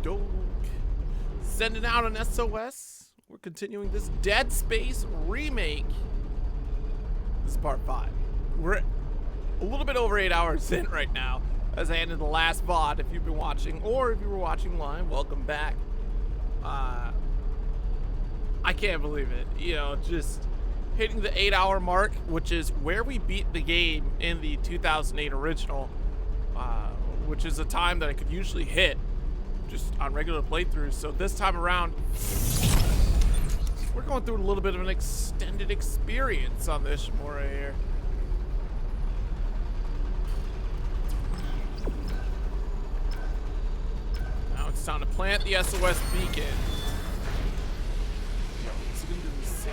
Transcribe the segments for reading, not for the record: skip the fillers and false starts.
dog. Sending out an SOS. We're continuing this Dead Space remake. This is part 5. We're a little bit over 8 hours in right now as I ended the last VOD. If you've been watching, or if you were watching live, welcome back. I can't believe it. You know, just hitting the 8-hour mark, which is where we beat the game in the 2008 original, which is a time that I could usually hit just on regular playthroughs. So this time around, we're going through a little bit of an extended experience on the Ishimura here. Now it's time to plant the SOS beacon. It's gonna do the same.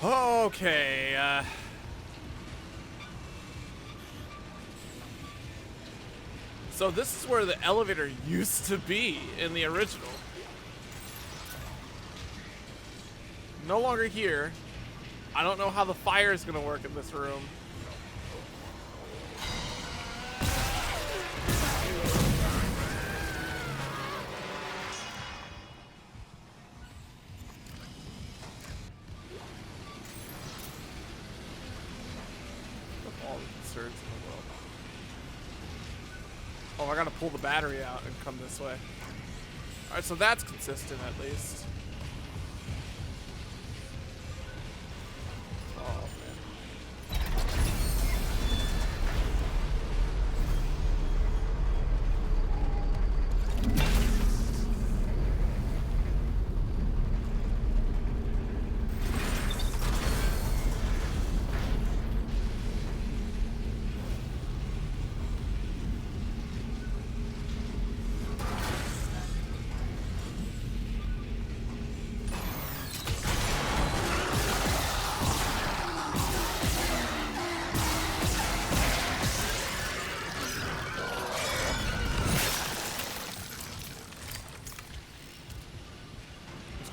Okay, so this is where the elevator used to be in the original. No longer here. I don't know how the fire is gonna work in this room. All the concerns in the world. Oh, I gotta pull the battery out and come this way. Alright, so that's consistent at least. Oh, man.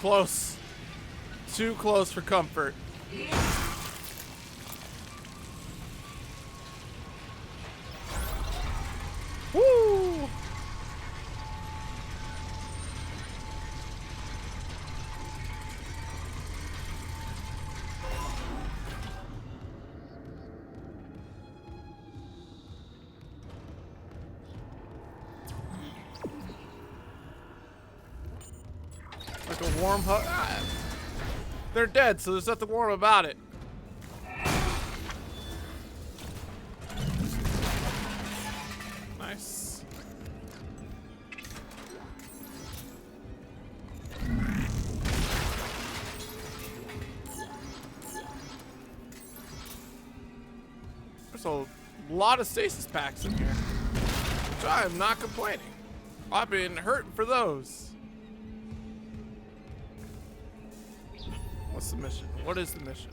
Close. Too close for comfort. Woo! Like a warm hug. Ah, they're dead, so there's nothing warm about it. Nice. There's a lot of stasis packs in here, which I am not complaining. I've been hurting for those. What's the mission? What is the mission?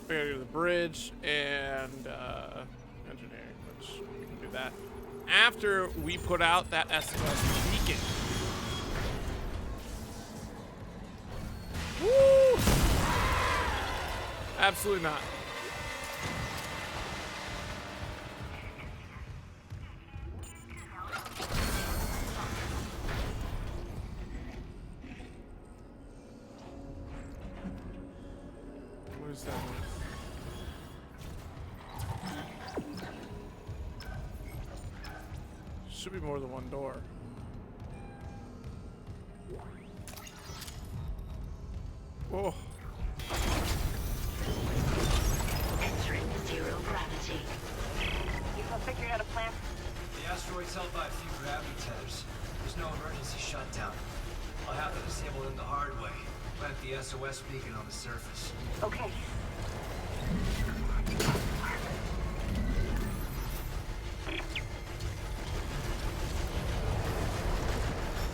We gotta go to the bridge and engineering, which we can do that after we put out that SOS beacon. Woo! Absolutely not. What is that? Should be more than one door. Oh. Entering zero gravity. You have figured out a plan? The asteroid's held by a few gravity tethers. There's no emergency shutdown. I'll have to disable them the hard way. Plant the SOS beacon on the surface. Okay.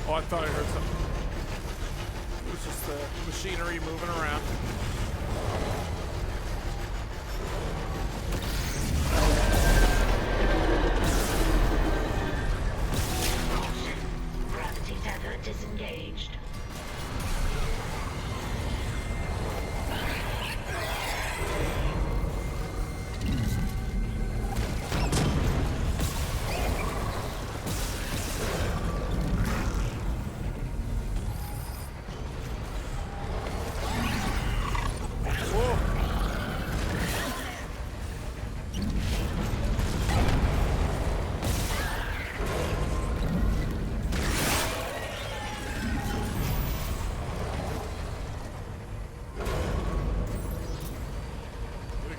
Oh, I thought I heard something. It was just the machinery moving around. Caution. Gravity tether disengaged.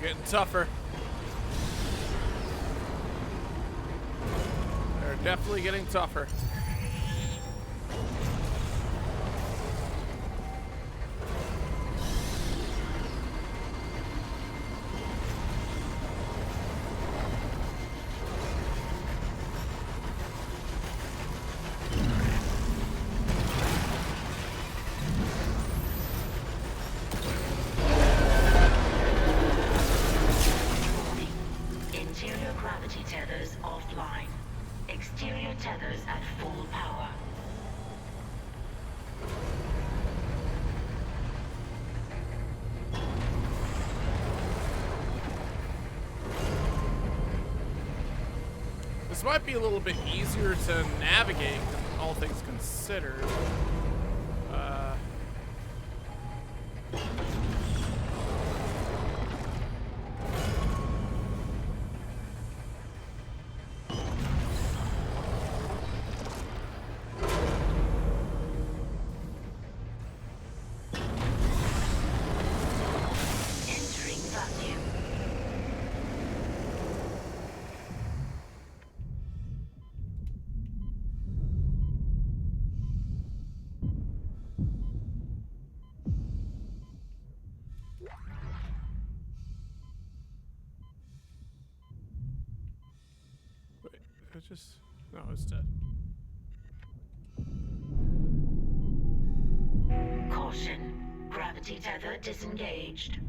Getting tougher. They're definitely getting tougher. Interior gravity tethers offline. Exterior tethers at full power. This might be a little bit easier to navigate, all things considered. Entering vacuum. Wait, it just... No, it's dead. Caution. Gravity tether disengaged.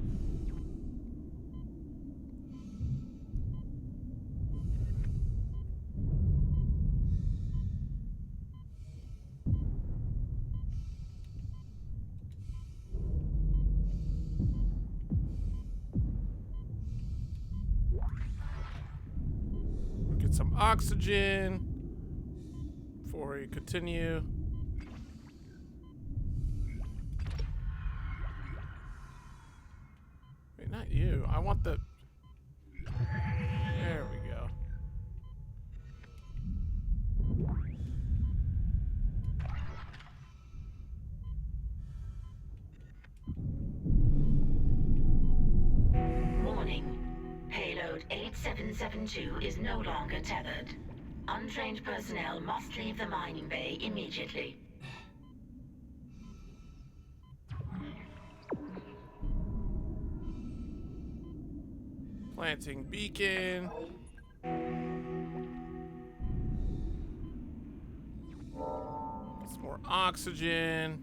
We'll get some oxygen before we continue. Wait, not you. I want the... There we go. Warning. Payload 8772 is no longer tethered. Untrained personnel must leave the mining bay immediately. Planting beacon. Get some more oxygen.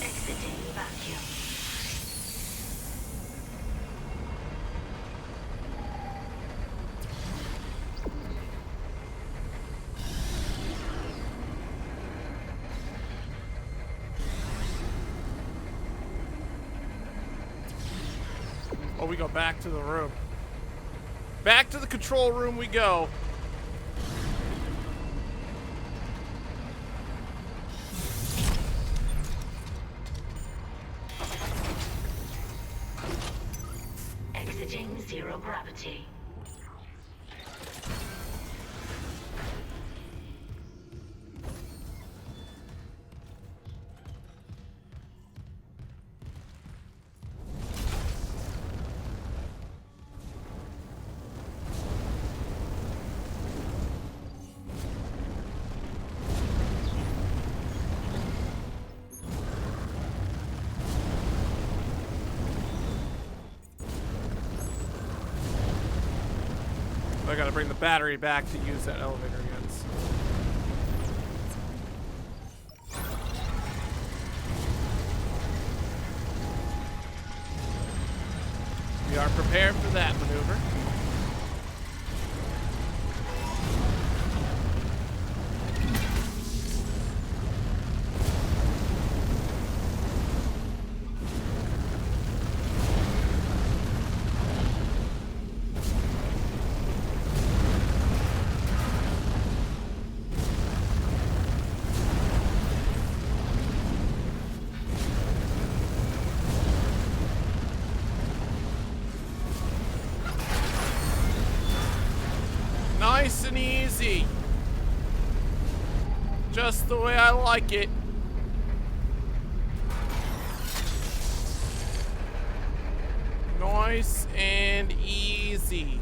Exiting vacuum. Oh, we go back to the room. Back to the control room we go. Exiting zero gravity. I gotta bring the battery back to use that elevator again. So. We are prepared for that maneuver. Nice and easy. Just the way I like it. Nice and easy.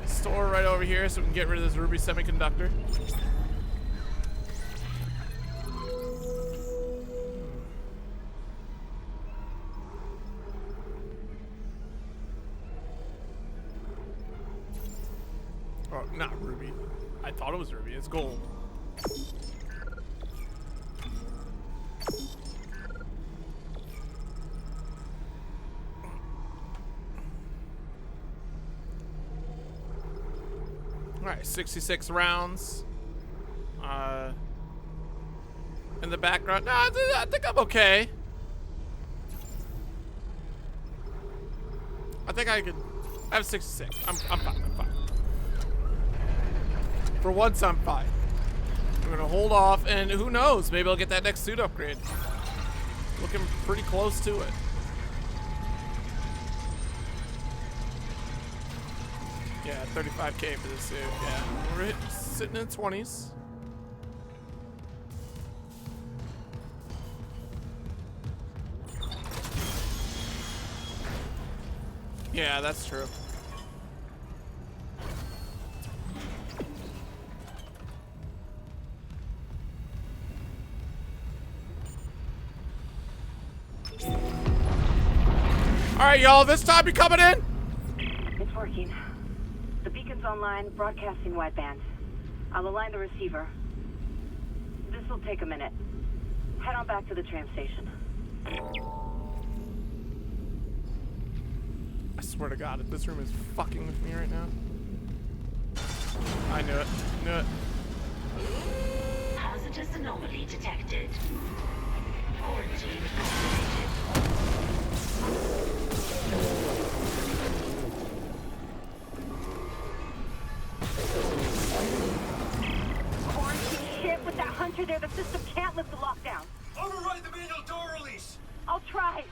Store right over here so we can get rid of this ruby semiconductor. Oh, not ruby. I thought it was ruby. It's gold. Alright, 66 rounds. In the background. No, I think I'm okay. I think I could. I have 66. I'm fine. I'm fine. For once, I'm fine. I'm gonna hold off, and who knows? Maybe I'll get that next suit upgrade. Looking pretty close to it. Yeah, 35K for this suit. Yeah, we're sitting in the 20s. Yeah, that's true. All right, y'all, this time you coming in? It's working. The beacon's online, broadcasting wideband. I'll align the receiver. This will take a minute. Head on back to the tram station. I swear to God, if this room is fucking with me right now. I knew it. Knew it. Hazardous anomaly detected. Quarantine activated. Quarantine shit, with that hunter there, the system can't lift the lockdown. Override the manual door release! I'll try.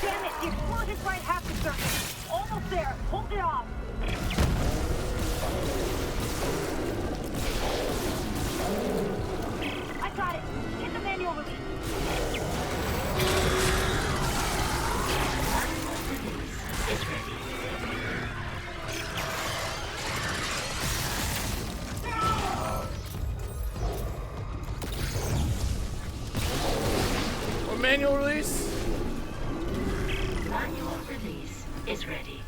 Damn it, the explosion's right half the circuit. Almost there. Hold it off. I got it. Hit the manual release. It's ready. What manual release? Manual release is ready.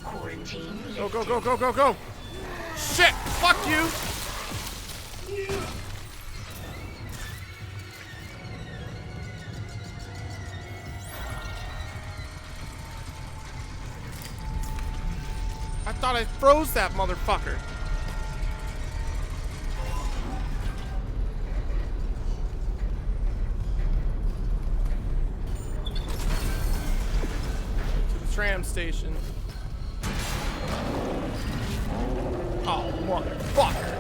Quarantine. Go, go, go, go, go, go! Shit! Fuck you! I thought I froze that motherfucker. To the tram station. Oh, motherfucker.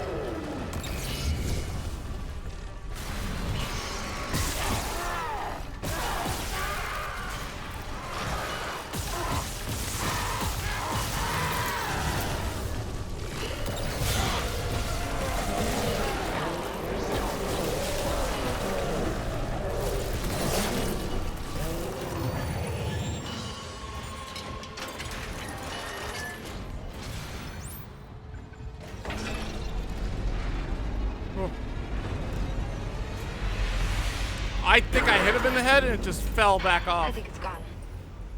I think I hit him in the head and it just fell back I off. think it's gone,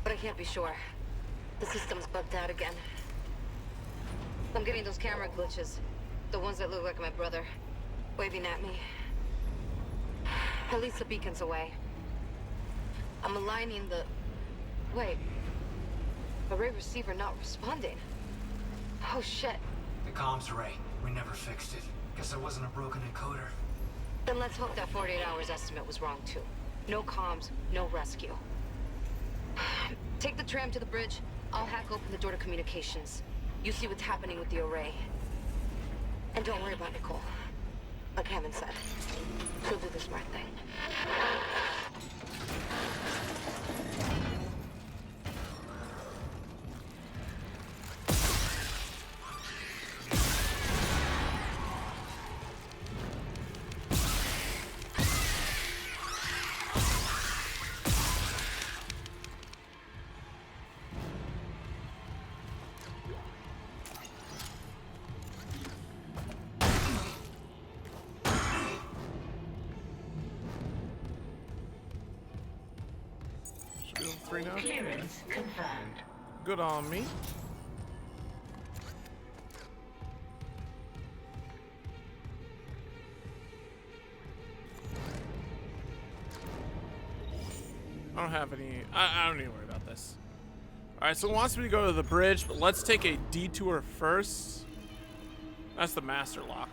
but I can't be sure. The system's bugged out again. I'm getting those camera glitches. The ones that look like my brother, waving at me. At least the beacon's away. I'm aligning the... Wait. Array receiver not responding. Oh shit. The comms array. We never fixed it. Guess there wasn't a broken encoder. Then let's hope that 48 hours estimate was wrong too. No comms, no rescue. Take the tram to the bridge. I'll hack open the door to communications. You see what's happening with the array. And don't worry about Nicole. Like Hammond said, she'll do the smart thing. Three now. Clearance confirmed. Good on me. I don't have any. I don't need to worry about this. All right, so it wants me to go to the bridge, but let's take a detour first. That's the master lock.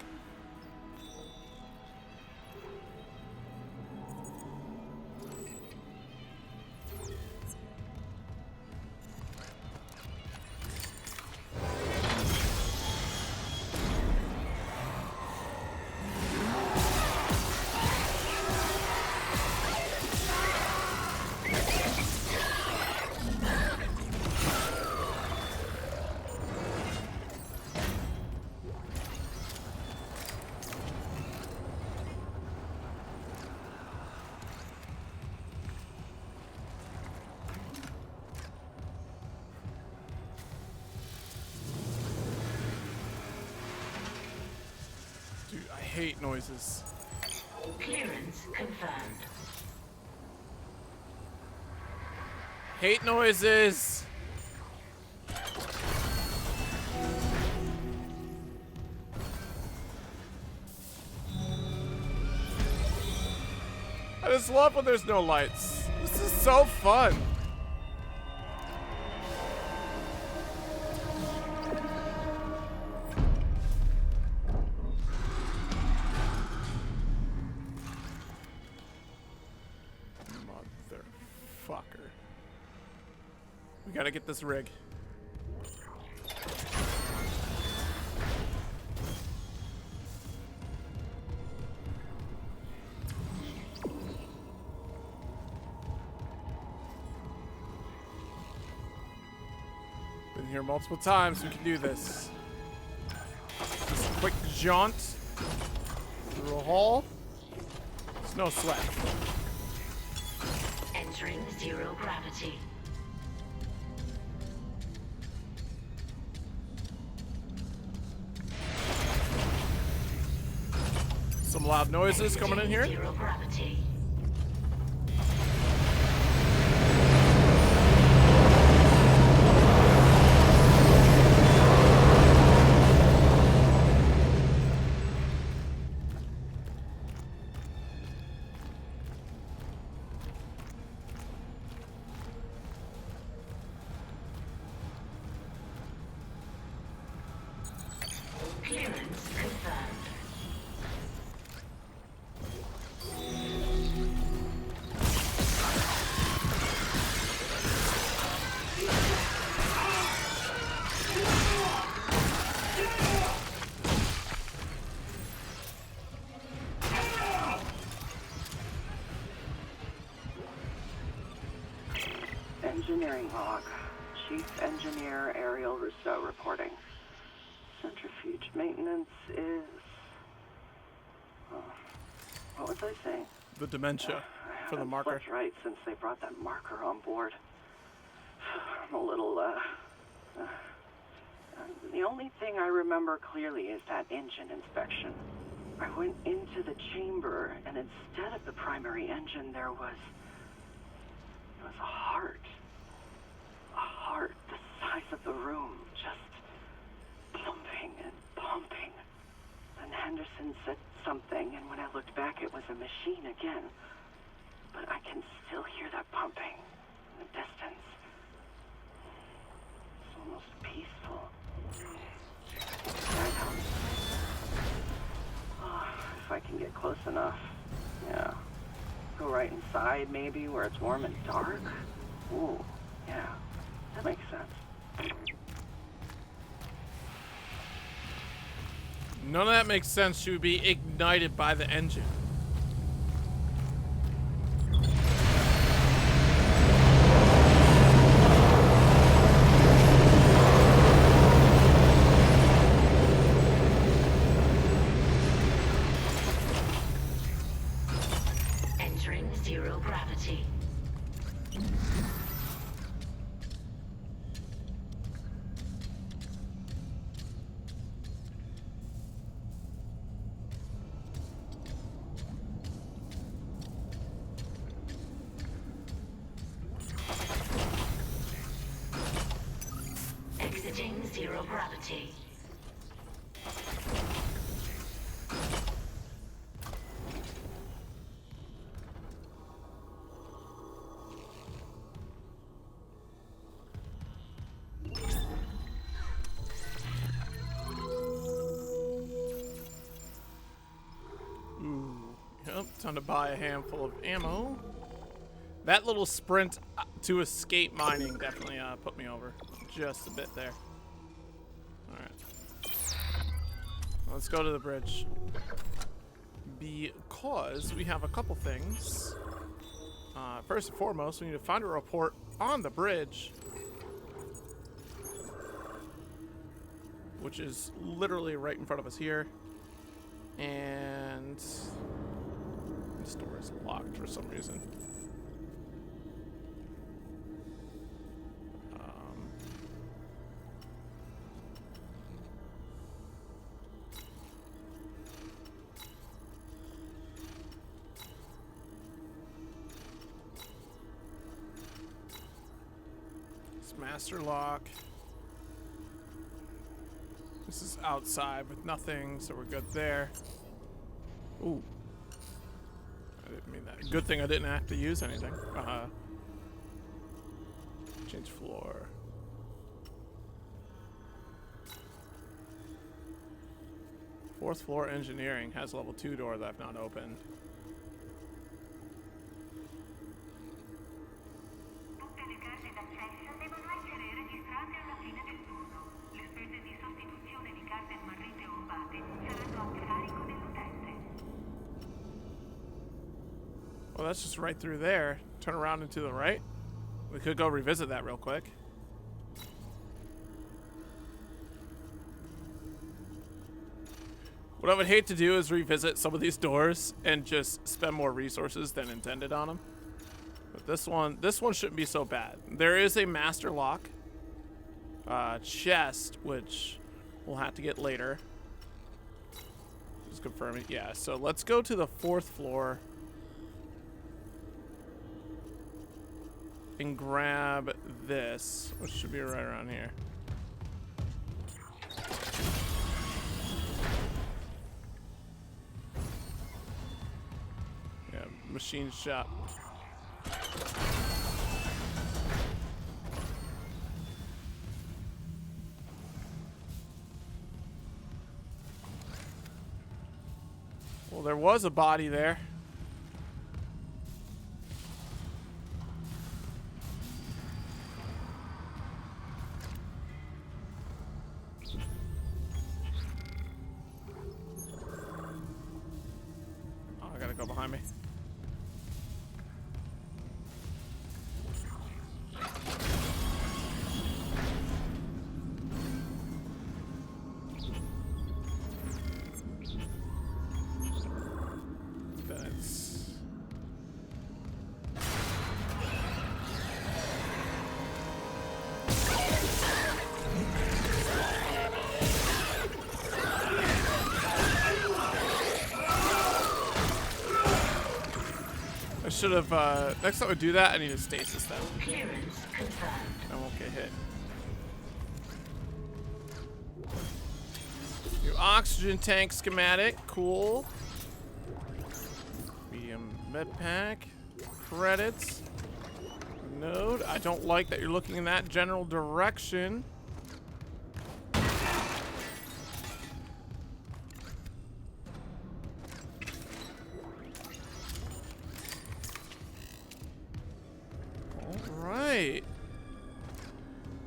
Dude, I hate noises. Clearance confirmed. Hate noises. I just love when there's no lights. This is so fun. Motherfucker. We gotta get this rig. Been here multiple times. We can do this. Just a quick jaunt through a hall. It's no sweat. Entering zero gravity. Some loud noises coming in here. Zero gravity. Clearance confirmed. Engineering log. Chief Engineer Ariel Rousseau reporting. Centrifuge maintenance is... Oh, what was I saying? The dementia for the marker. That's right, since they brought that marker on board. I'm a little, the only thing I remember clearly is that engine inspection. I went into the chamber, and instead of the primary engine, there was a heart. A heart the size of the room, just pumping and pumping. And Henderson said something, and when I looked back, it was a machine again. But I can still hear that pumping in the distance. It's almost peaceful. If I can get close enough. Yeah. Go right inside, maybe, where it's warm and dark. Ooh, yeah. That makes sense. None of that makes sense. She would be ignited by the engine. Entering zero gravity. Exiting zero gravity. Yep, time to buy a handful of ammo. That little sprint to escape mining definitely put me over just a bit there. Alright. Let's go to the bridge. Because we have a couple things. First and foremost, we need to find a report on the bridge. Which is literally right in front of us here. And this door is locked for some reason. It's master lock. This is outside with nothing, so we're good there. Ooh. I didn't mean that. Good thing I didn't have to use anything. Change floor. Fourth floor engineering has level 2 door that I've not opened. Tutte le carte d'accesso devono essere registrate alla fine del turno. Le spese di sostituzione di carte smarrite o rubate saranno a carico dell'utente. Well, that's just right through there. Turn around and to the right. We could go revisit that real quick. What I would hate to do is revisit some of these doors and just spend more resources than intended on them. But this one shouldn't be so bad. There is a master lock chest, which we'll have to get later. Just confirming. Yeah, so let's go to the 4th floor and grab this, which should be right around here. Yeah, machine shop. Well, there was a body there. Oh, I gotta go behind me. should have, next time we do that, I need to stasis them. Clearance confirmed. I won't get hit. New oxygen tank schematic, cool. Medium med pack, credits. Node, I don't like that you're looking in that general direction. Alright.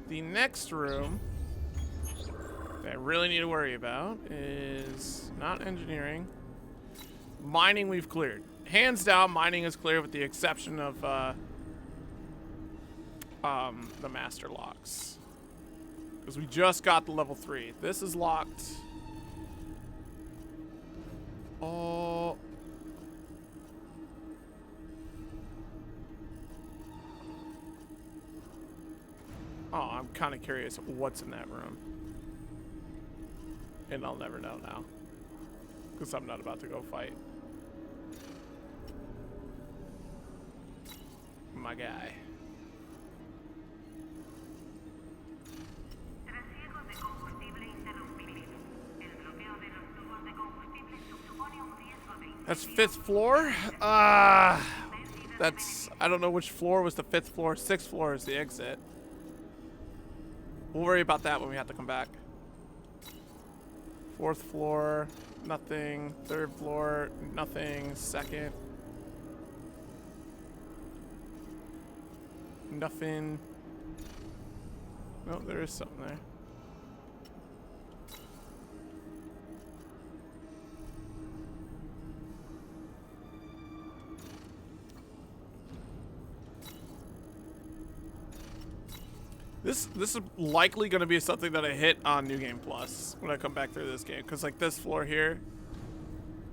The next room that I really need to worry about is not engineering. Mining we've cleared. Hands down, mining is clear with the exception of the master locks. Because we just got the level 3. This is locked. Oh. Oh, I'm kind of curious what's in that room. And I'll never know now. Because I'm not about to go fight. My guy. Trasiego de combustible interrumpido. El bloqueo de los tubos de combustible supone un riesgo de That's 5th floor? That's, I don't know which floor was the 5th floor. 6th floor is the exit. We'll worry about that when we have to come back. 4th floor, nothing. 3rd floor, nothing. 2nd. Nothing. No, there is something there. This is likely going to be something that I hit on New Game Plus when I come back through this game. Because, like, this floor here.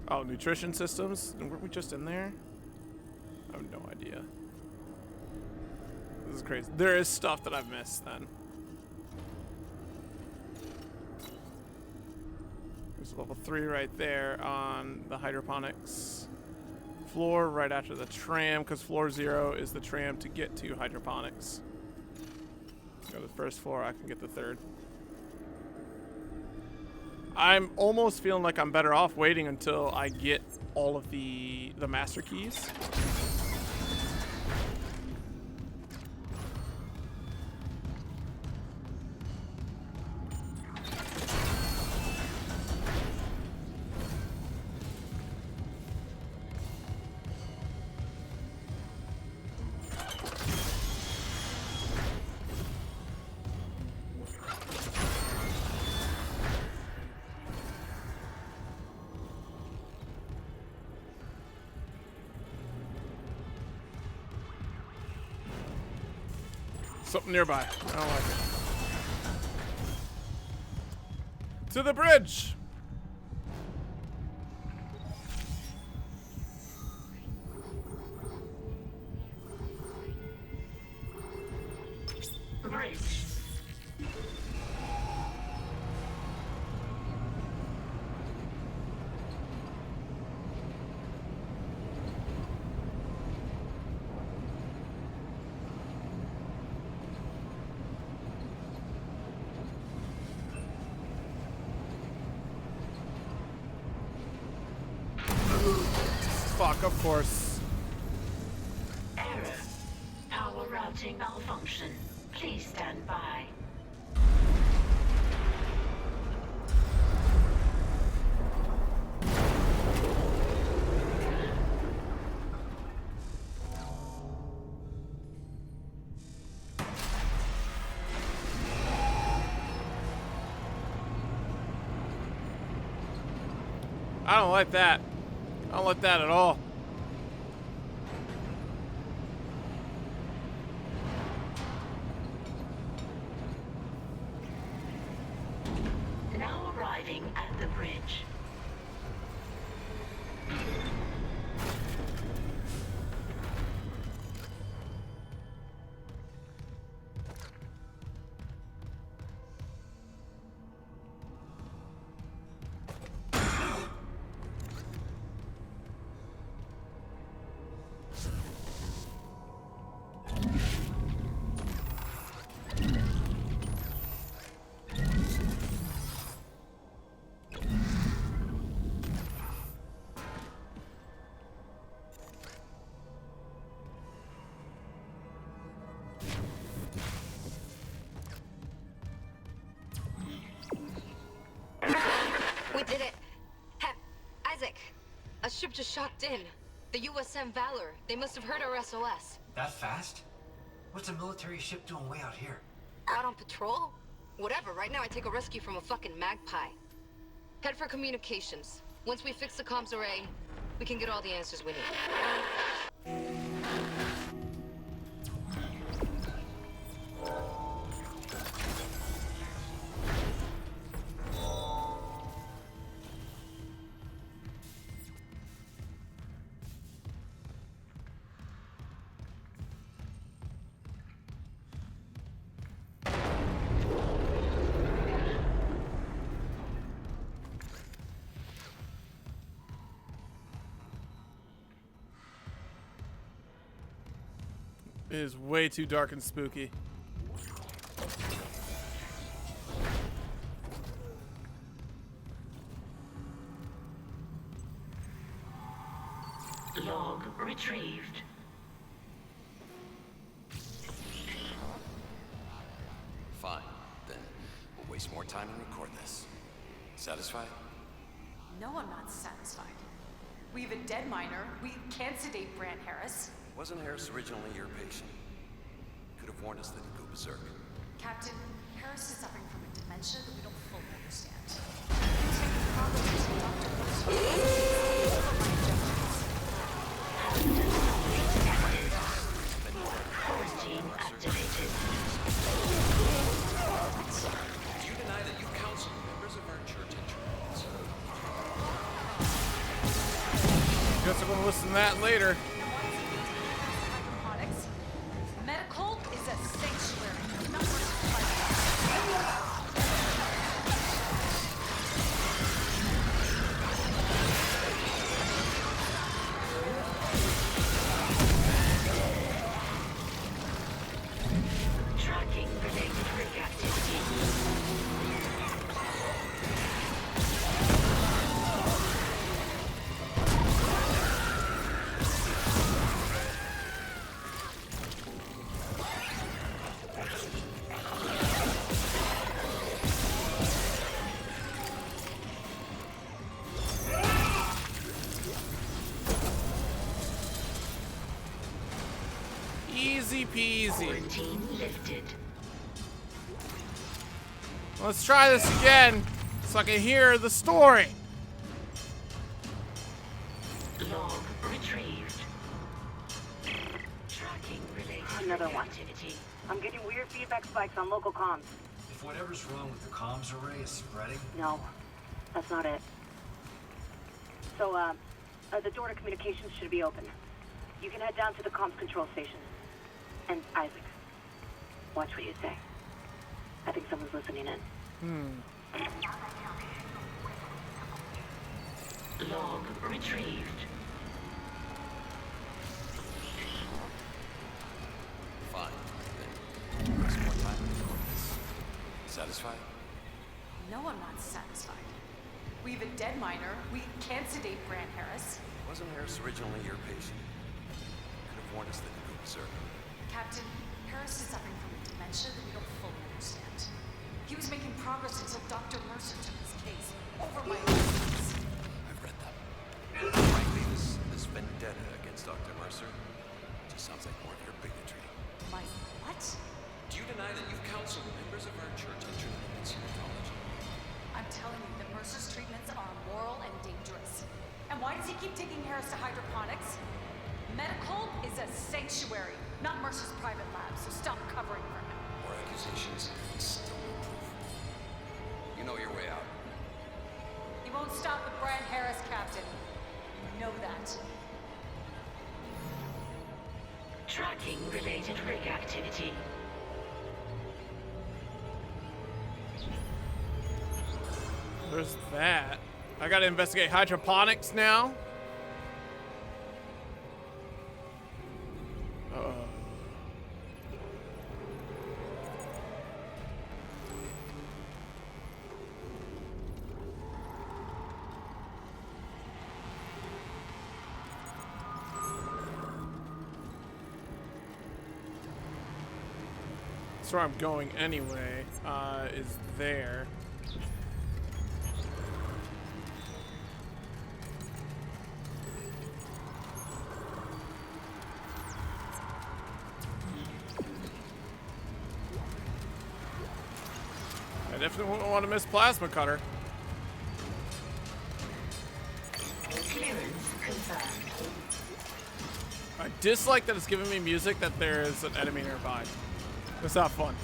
Oh, nutrition systems. And weren't we just in there? I have no idea. This is crazy. There is stuff that I've missed then. There's level 3 right there on the hydroponics floor right after the tram. Because floor 0 is the tram to get to hydroponics. Go to the 1st floor, I can get the 3rd. I'm almost feeling like I'm better off waiting until I get all of the master keys. Something nearby. I don't like it. To the bridge! Bridge. Fuck, of course. Error. Power routing malfunction. Please stand by. I don't like that. I don't like that at all. Now arriving at the bridge. ship just shocked in. The USM Valor. They must have heard our SOS. That fast? What's a military ship doing way out here? Out on patrol? Whatever, right now I take a rescue from a fucking magpie. Head for communications. Once we fix the comms array, we can get all the answers we need. It is way too dark and spooky. Log retrieved. Fine, then we'll waste more time and record this. Satisfied? No, I'm not satisfied. We have a dead miner. We can't sedate Brant Harris. Wasn't Harris originally your patient? Could have warned us that he'd go berserk. Captain, Harris is suffering from a dementia that we don't fully understand. He's making progress until Dr. Quarantine activated. Do you deny that you've counseled members of our church and church? Guess I'm gonna listen to that later. hydroponics. Medical is a sanctuary, not Tracking related rig activity. Easy peasy. Quarantine lifted. Let's try this again so I can hear the story. Log retrieved. Tracking related Another rig one. activity. I'm getting weird feedback spikes on local comms. If whatever's wrong with the comms array is spreading, No, that's not it. So, the door to communications should be open. You can head down to the comms control station. And Isaac, watch what you say. I think someone's listening in. Log retrieved. Fine, then we'll waste more time and record this. Satisfied? No, I'm not satisfied. We have a dead miner. We can't sedate Brant Harris. Wasn't Harris originally your patient? Could have warned us that he'd go berserk. Captain, Harris is suffering from a dementia that we don't fully understand. He was making progress until Dr. Mercer took his case over my head. I've read that. Frankly, this vendetta against Dr. Mercer just sounds like more of your bigotry. My what? Do you deny that you've counseled members of our church and treated them in Scientology? I'm telling you that Mercer's treatments are immoral and dangerous. And why does he keep taking Harris to hydroponics? Medical is a sanctuary, not Mercer's private lab, so stop covering for him. More accusations, still no proof. You know your way out. He won't stop with Brant Harris, Captain. You know that. Tracking related rig activity. There's that. I gotta investigate hydroponics now. That's where I'm going anyway, is there. definitely wouldn't want to miss Plasma Cutter. Clearance confirmed. I dislike that it's giving me music that there is an enemy nearby. It's not fun.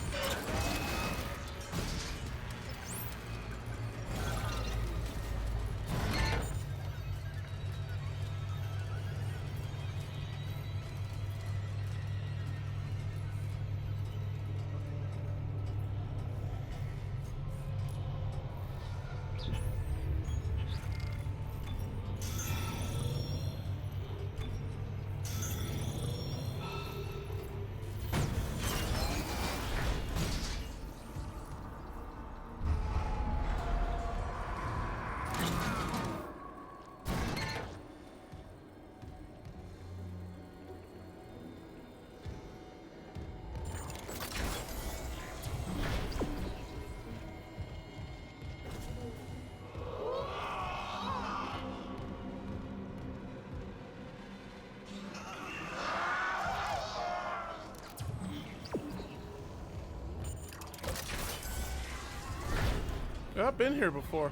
I've been here before.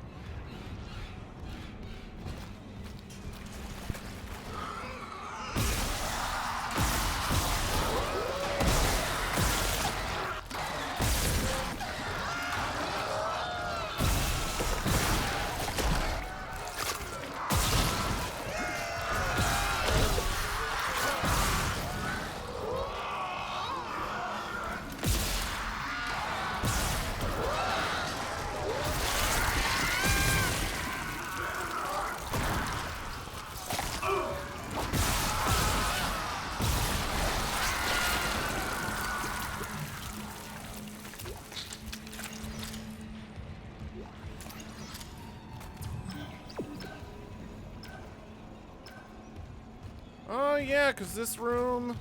Oh yeah, because this room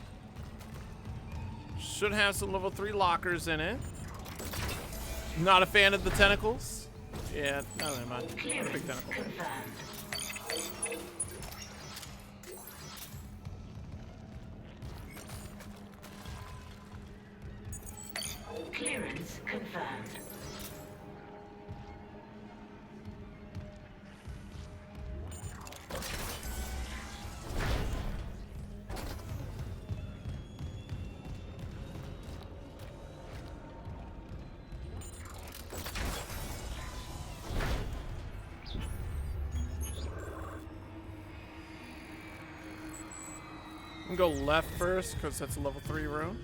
should have some level 3 lockers in it. Not a fan of the tentacles. Yeah, no, never mind. Not a big tentacle. Clearance confirmed. I'm gonna go left first because that's a level 3 room.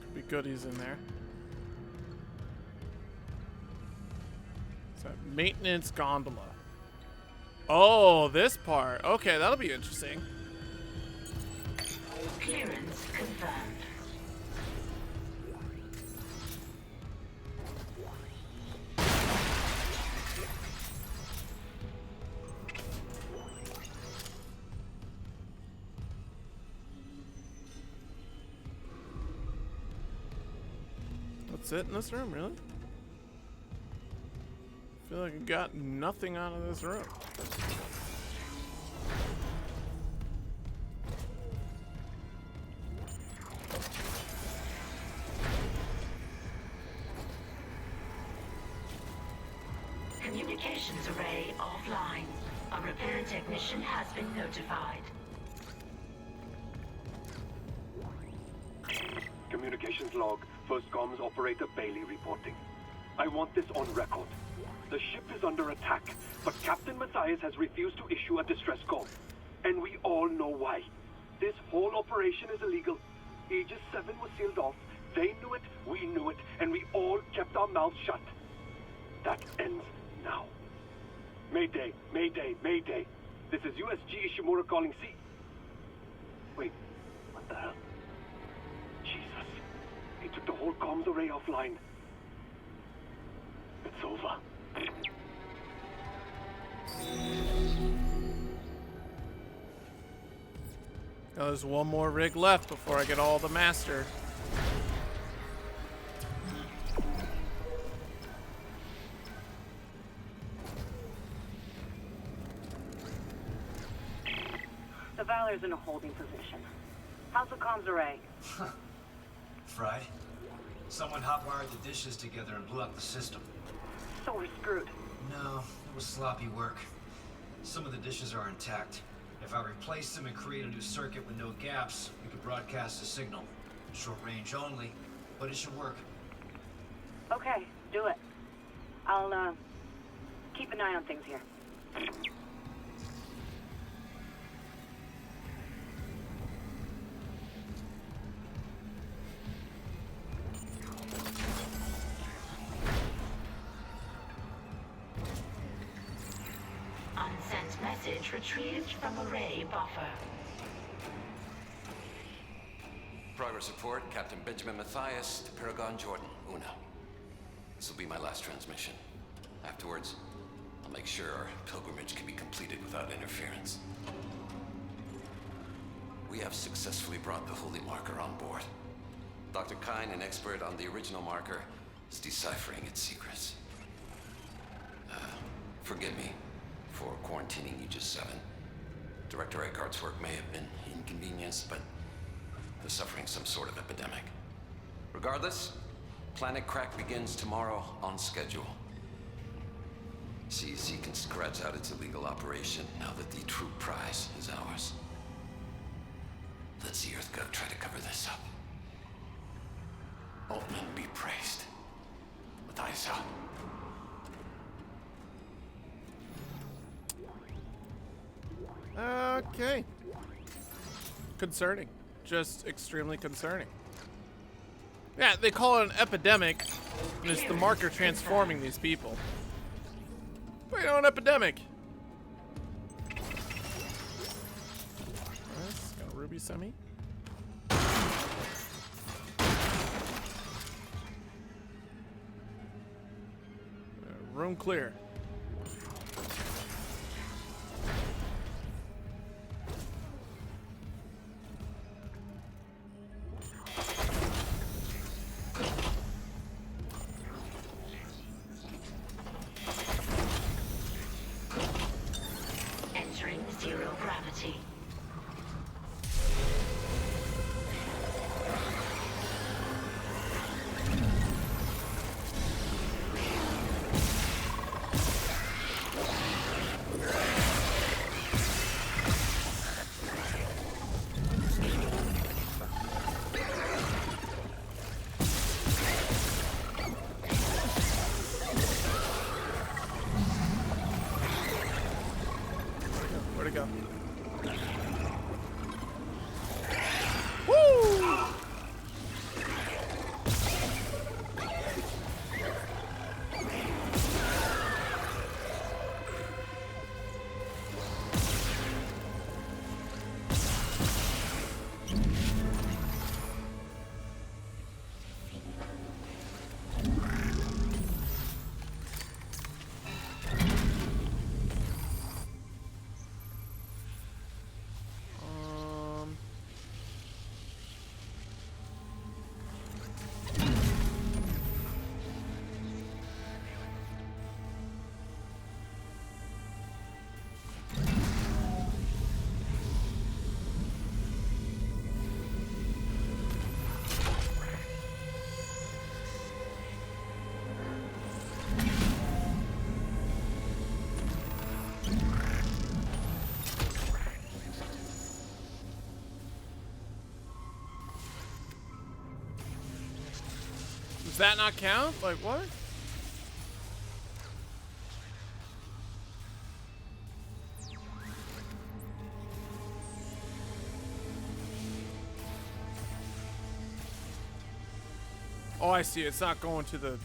Could be goodies in there. Is that maintenance gondola? Oh, this part. Okay, that'll be interesting. Clearance confirmed. That's it in this room, really? I feel like I got nothing out of this room. Communications array offline. A repair technician has been notified. Communications log. First comms operator Bailey reporting. I want this on record. The ship is under attack, but Captain Matthias has refused to issue a distress call. And we all know why. This whole operation is illegal. Aegis 7 was sealed off. They knew it, we knew it, and we all kept our mouths shut. That ends now. Mayday, Mayday, Mayday. This is USG Ishimura calling C. Wait, what the hell? Jesus. He took the whole comms array offline. It's over. Now there's one more rig left before I get all the master. The Valor's in a holding position. How's the comms array? Fried? Someone hotwired the dishes together and blew up the system. So we're screwed. No, it was sloppy work. Some of the dishes are intact. If I replace them and create a new circuit with no gaps, we could broadcast a signal. Short range only, but it should work. Okay, do it. I'll, keep an eye on things here. Unsent message retrieved from array buffer. Progress report, Captain Benjamin Mathias to Paragon Jordan, Una. This will be my last transmission. Afterwards, I'll make sure our pilgrimage can be completed without interference. We have successfully brought the Holy Marker on board. Dr. Kine, an expert on the original marker, is deciphering its secrets. Forgive me for quarantining Aegis 7. Director Eckhart's work may have been inconvenienced, but they're suffering some sort of epidemic. Regardless, Planet Crack begins tomorrow on schedule. CEC can scratch out its illegal operation now that the true prize is ours. Let's see EarthGov try to cover this up. Altman be praised. Mathias out. Okay. Concerning. Just extremely concerning. Yeah, they call it an epidemic, and it's the marker transforming these people. But you know, an epidemic. Nice. Got a ruby semi. Room clear. Entering zero gravity. Where'd it go? Woo! Does that not count? Like, what? Oh, I see. It's not going to the...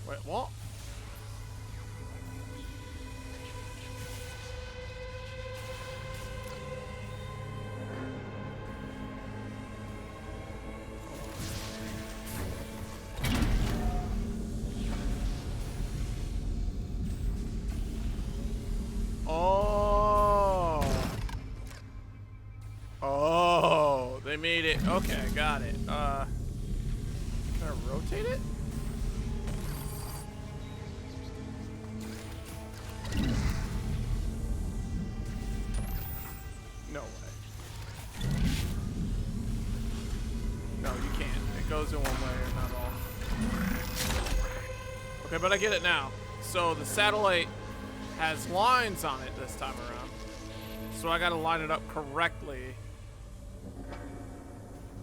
Wait, what? Oh, they made it. Okay, got it. Can I rotate it? No way. No, you can't. It goes goes in one way or not all. Okay, but I get it now. So the satellite has lines on it this time around. So I gotta line it up correctly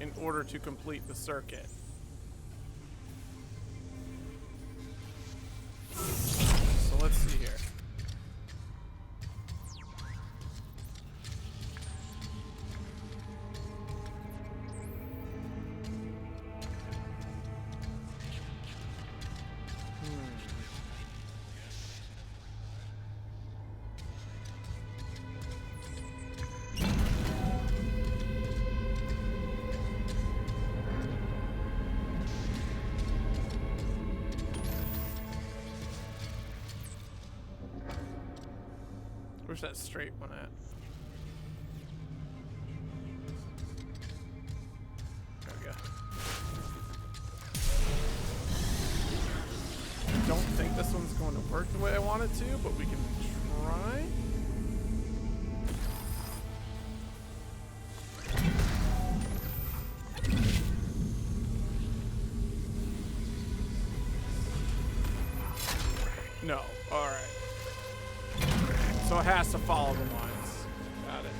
in order to complete the circuit. So let's see here. Where's that straight one at? There we go. I don't think this one's going to work the way I want it to, but we can try. No. All right. So it has to follow the lines. Got it.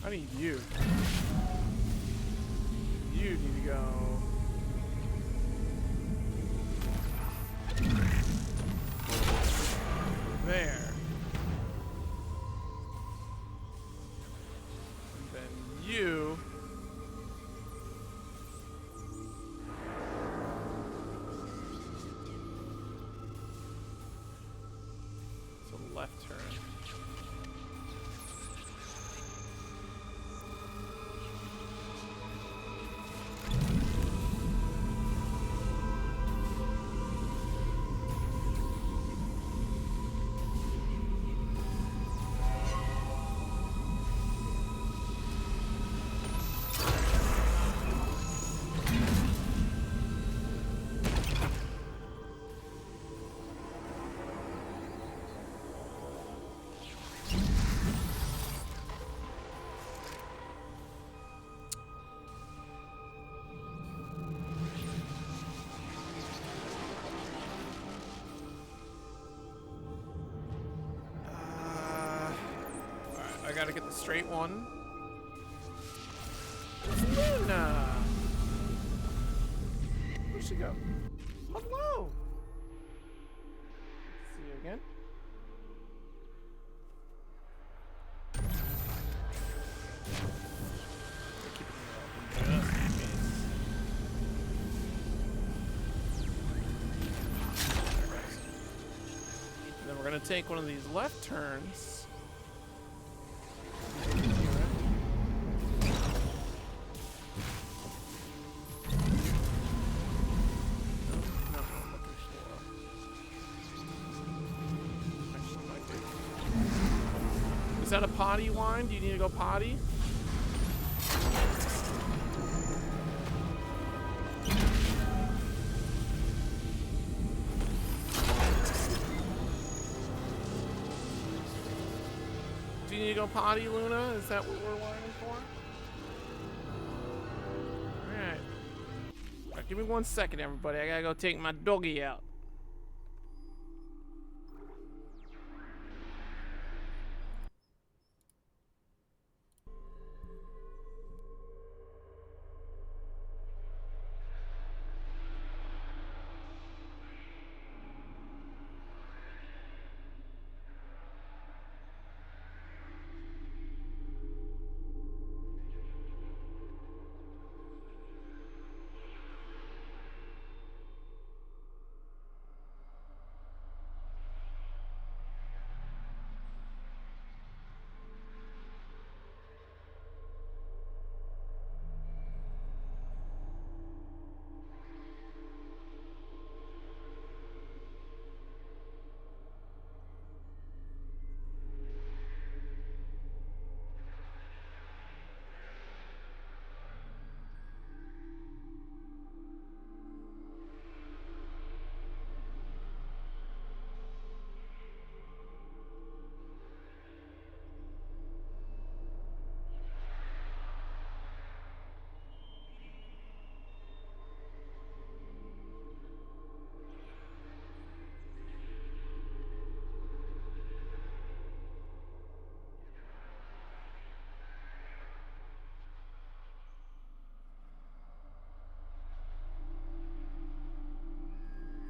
I need you. You need to go. There. You so left turn. I gotta get the straight one. It's Luna! Where'd she go? Hello! See you again. Then we're gonna take one of these left turns. Is that a potty wine? Do you need to go potty? Do you need to go potty, Luna? Is that what we're wiring for? Alright. Alright, give me 1 second, everybody. I gotta go take my doggy out.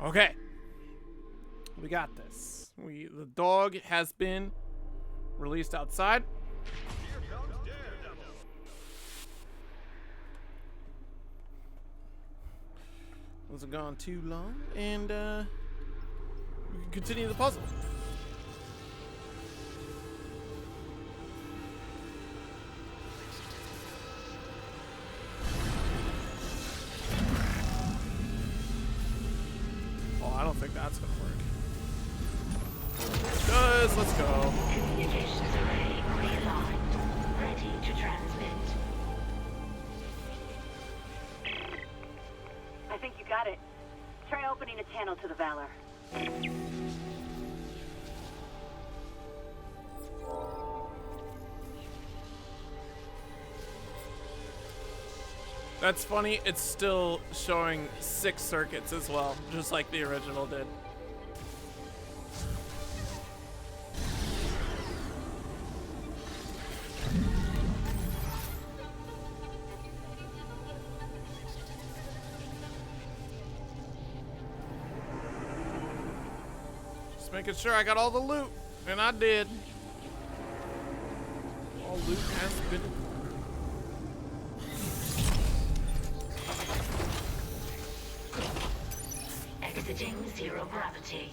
Okay. We got this. The dog has been released outside. Wasn't gone too long, and we can continue the puzzle. Oh, I don't think that's gonna work. It does. Let's go. Communications array realigned. Ready to transmit. I think you got it. Try opening a channel to the Valor. That's funny. It's still showing 6 circuits as well, just like the original did. Just making sure I got all the loot, and I did. All loot has been. Exiting zero gravity.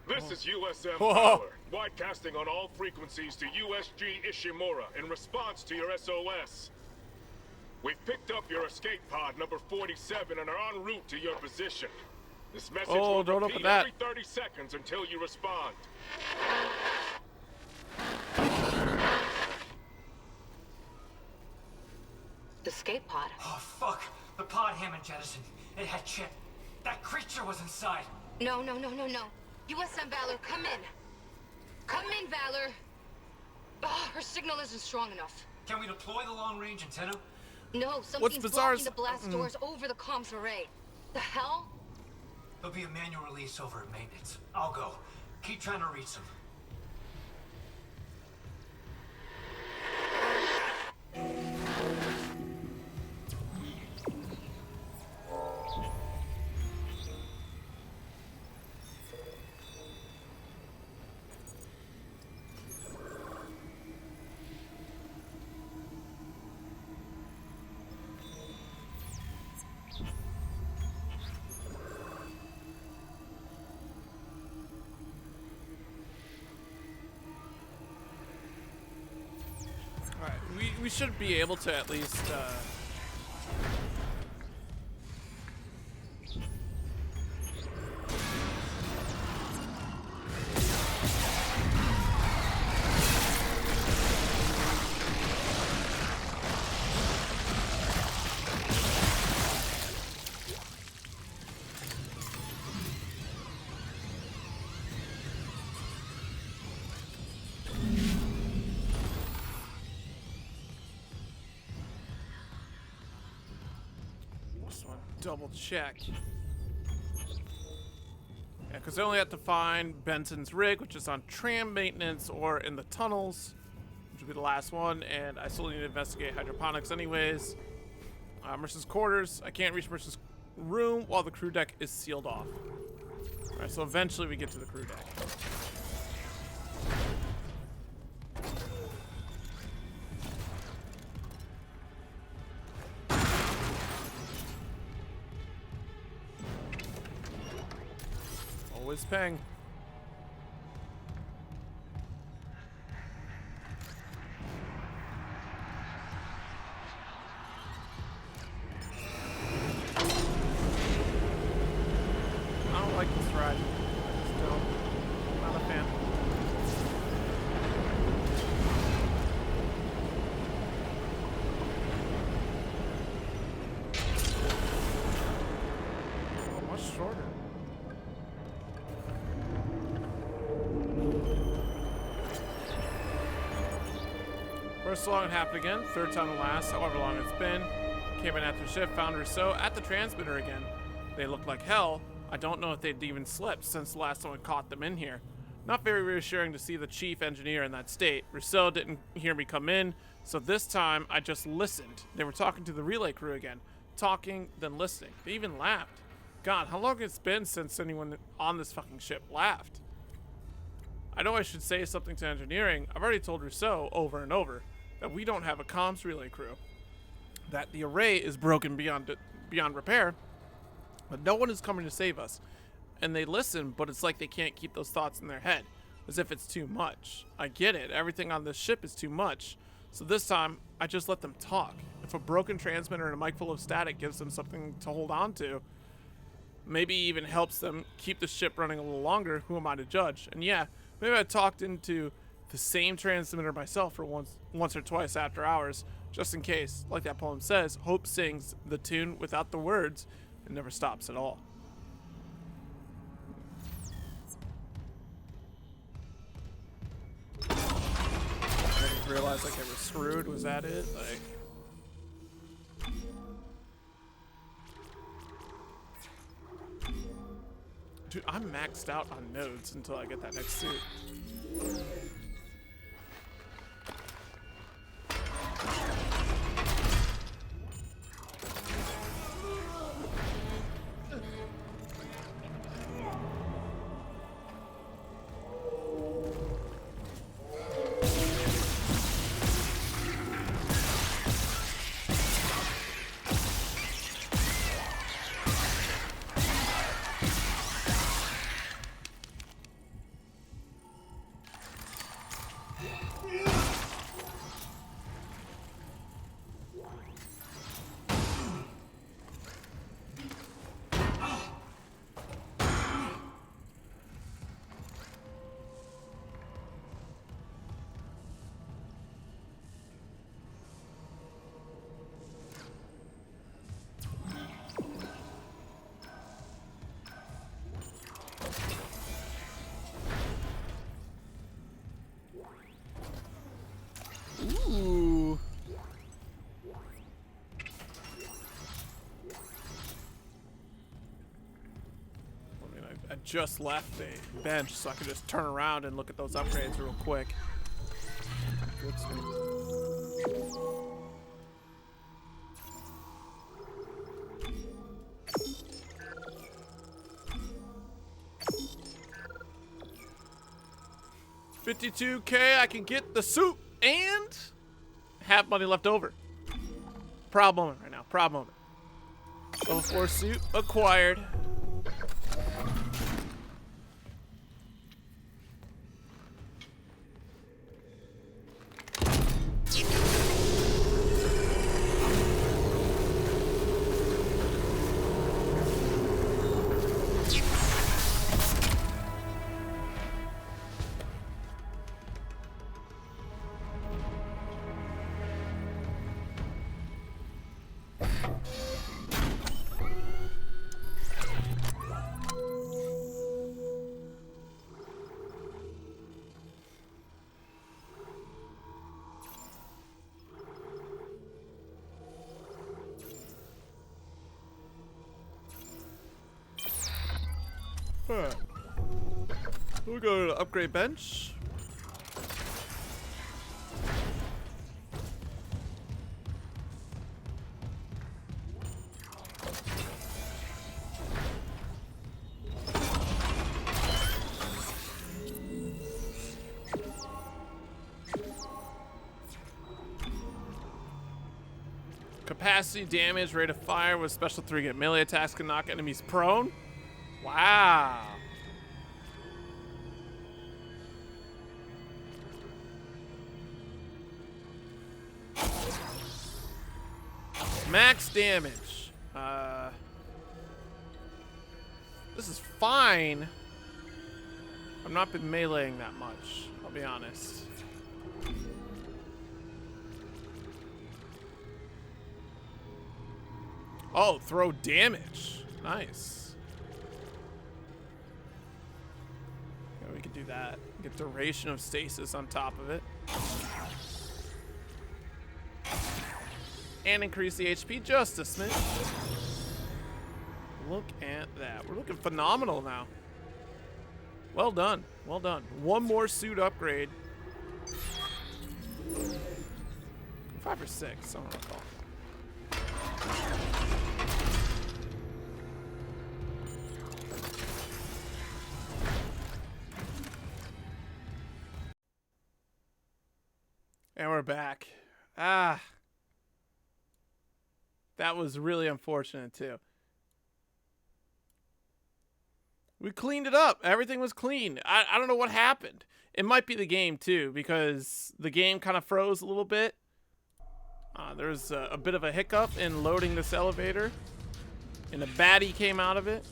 This is USM Whoa. Power, broadcasting on all frequencies to USG Ishimura in response to your SOS. We've picked up your escape pod number 47 and are en route to your position. This message will don't repeat open that. every 30 seconds until you respond. The escape pod. Oh, fuck. The pod Hammond jettisoned. It had Chip. That creature was inside. No. USM Valor, come in. Come in, Valor. Oh, her signal isn't strong enough. Can we deploy the long-range antenna? No, something's bizarre blocking is- the blast doors over the comms array. The hell? There'll be a manual release over at maintenance. I'll go. Keep trying to reach them. Alright, we should be able to at least, just want to double check. Yeah, because I only have to find Benson's rig, which is on tram maintenance or in the tunnels, which will be the last one, and I still need to investigate hydroponics anyways. Mercer's quarters. I can't reach Mercer's room while the crew deck is sealed off. Alright, so eventually we get to the crew deck. Always ping. I don't like this ride. I just don't. I'm not a fan. Oh, much shorter. First along it happened again, third time and last, however long it's been. Came in after shift, found Rousseau at the transmitter again. They looked like hell. I don't know if they'd even slept since the last time I caught them in here. Not very reassuring to see the chief engineer in that state. Rousseau didn't hear me come in, so this time I just listened. They were talking to the relay crew again. Talking, then listening. They even laughed. God, how long it's been since anyone on this fucking ship laughed? I know I should say something to engineering. I've already told Rousseau over and over that we don't have a comms relay crew. That the array is broken beyond repair, but no one is coming to save us. And they listen, but it's like they can't keep those thoughts in their head, as if it's too much. I get it, everything on this ship is too much. So this time, I just let them talk. If a broken transmitter and a mic full of static gives them something to hold on to, maybe even helps them keep the ship running a little longer, who am I to judge? And yeah, maybe I talked into the same transmitter myself for once or twice after hours, just in case. Like that poem says, hope sings the tune without the words and never stops at all. I didn't realize like I was screwed. Was that it? Like, dude, I'm maxed out on nodes until I get that next suit. Ooh. I mean, I just left a bench, so I can just turn around and look at those upgrades real quick. Good stuff. $52K, I can get the suit and have money left over. Proud moment right now. Proud moment. Level 4 suit acquired. Alright. We'll go to upgrade bench. Capacity, damage, rate of fire with special 3 get melee attacks can knock enemies prone. Wow. Max damage. This is fine. I've not been meleeing that much, I'll be honest. Oh, throw damage. Nice. Yeah, we can do that. Get duration of stasis on top of it. and increase the HP just a smidge. Look at that. We're looking phenomenal now. Well done. Well done. One more suit upgrade. 5 or 6, I don't recall. And we're back. Ah. That was really unfortunate, too. We cleaned it up. Everything was clean. I don't know what happened. It might be the game, too, because the game kind of froze a little bit. There's a bit of a hiccup in loading this elevator. And a baddie came out of it.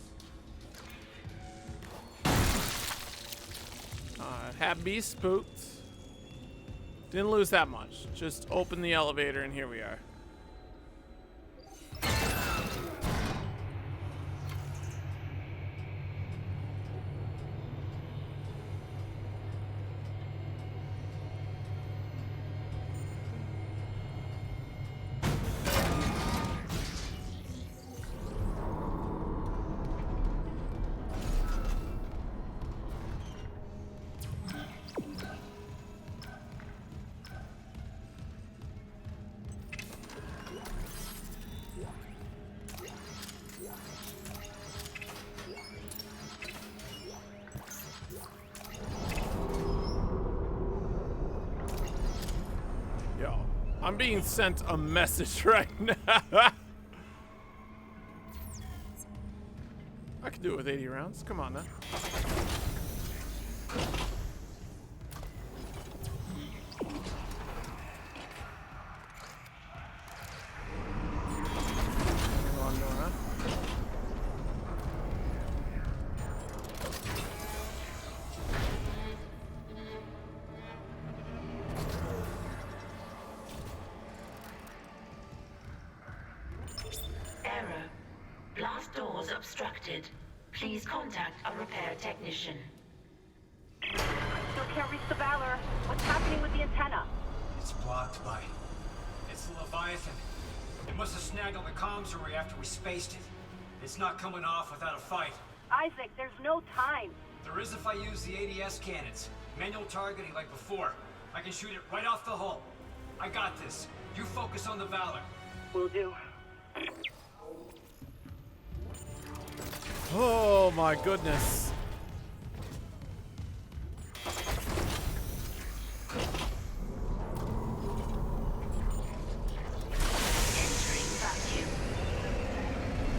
Had me spooked. Didn't lose that much. Just open the elevator and here we are. I'm being sent a message right now. I can do it with 80 rounds. Come on now. Blast doors obstructed. Please contact a repair technician. Still can't reach the Valor. What's happening with the antenna? It's blocked by... It's the Leviathan. It must have snagged on the comms array after we spaced it. It's not coming off without a fight. Isaac, there's no time. There is if I use the ADS cannons. Manual targeting like before. I can shoot it right off the hull. I got this. You focus on the Valor. Will do. Oh my goodness. Entering vacuum.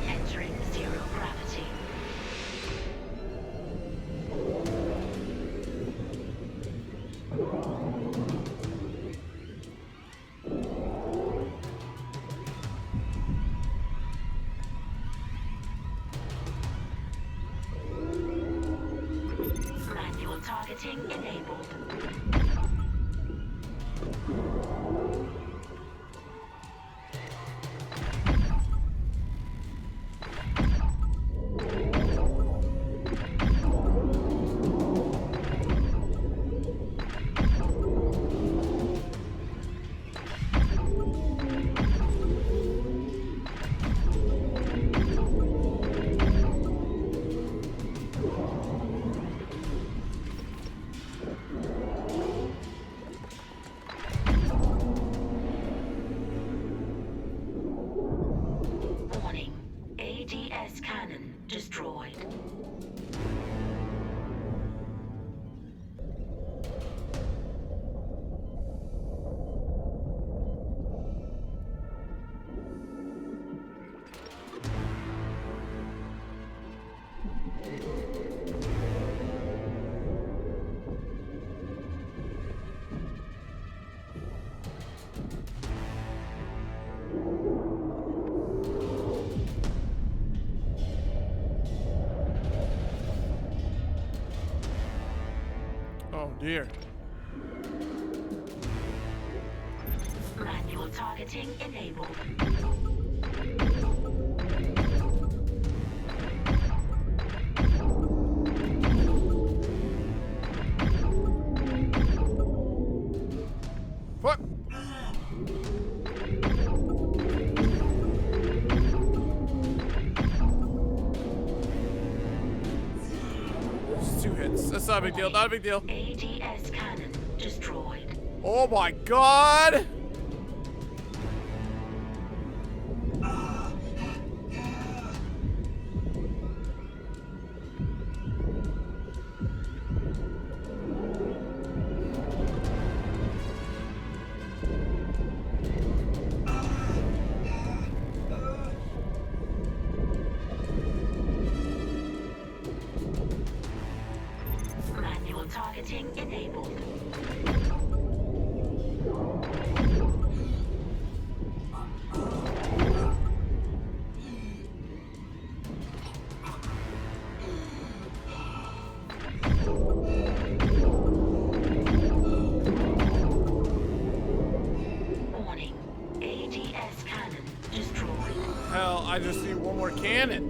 Entering zero gravity. Targeting enabled. Destroyed. Oh dear. Manual targeting enabled. What? That's not a big deal. Not a big deal. ADS cannon destroyed. Oh my god! Manual targeting enabled. Warning. ADS cannon destroyed. Hell, I just need one more cannon.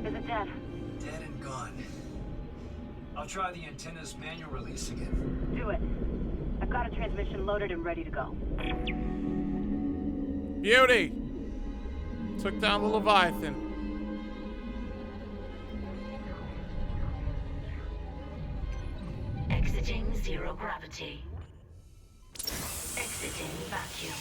Is it dead? Dead and gone. I'll try the antenna's manual release again. Do it. I've got a transmission loaded and ready to go. Beauty! Took down the Leviathan. Exiting zero gravity. Exiting vacuum.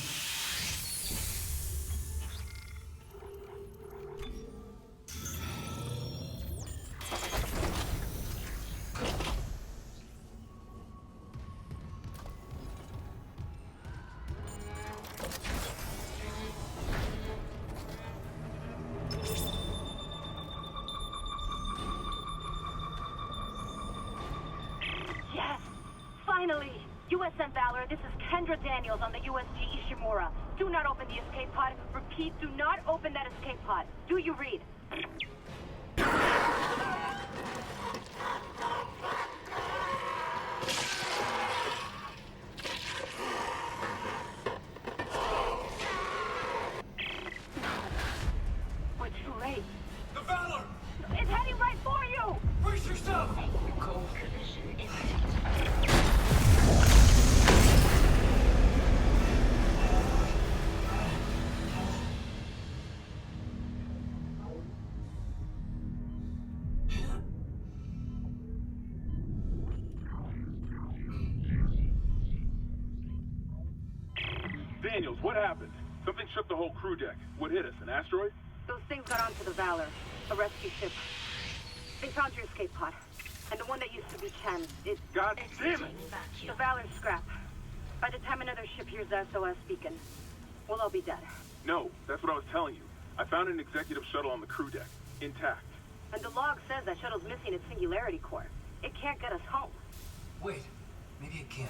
Yes! Finally! USN Valor, this is Kendra Daniels on the USG Ishimura. Do not open the escape pod. Repeat, do not open that escape pod. Do you read? We're too late. The Valor! It's heading right for you! Brace yourself! Cold collision imminent. Daniels, what happened? Something shook the whole crew deck. What hit us? An asteroid? Those things got onto the Valor, a rescue ship. They found your escape pod. And the one that used to be Chen, God damn it! Exiting the vacuum. Valor's scrap. By the time another ship hears the SOS beacon, we'll all be dead. No, that's what I was telling you. I found an executive shuttle on the crew deck, intact. And the log says that shuttle's missing its singularity core. It can't get us home. Wait, maybe it can.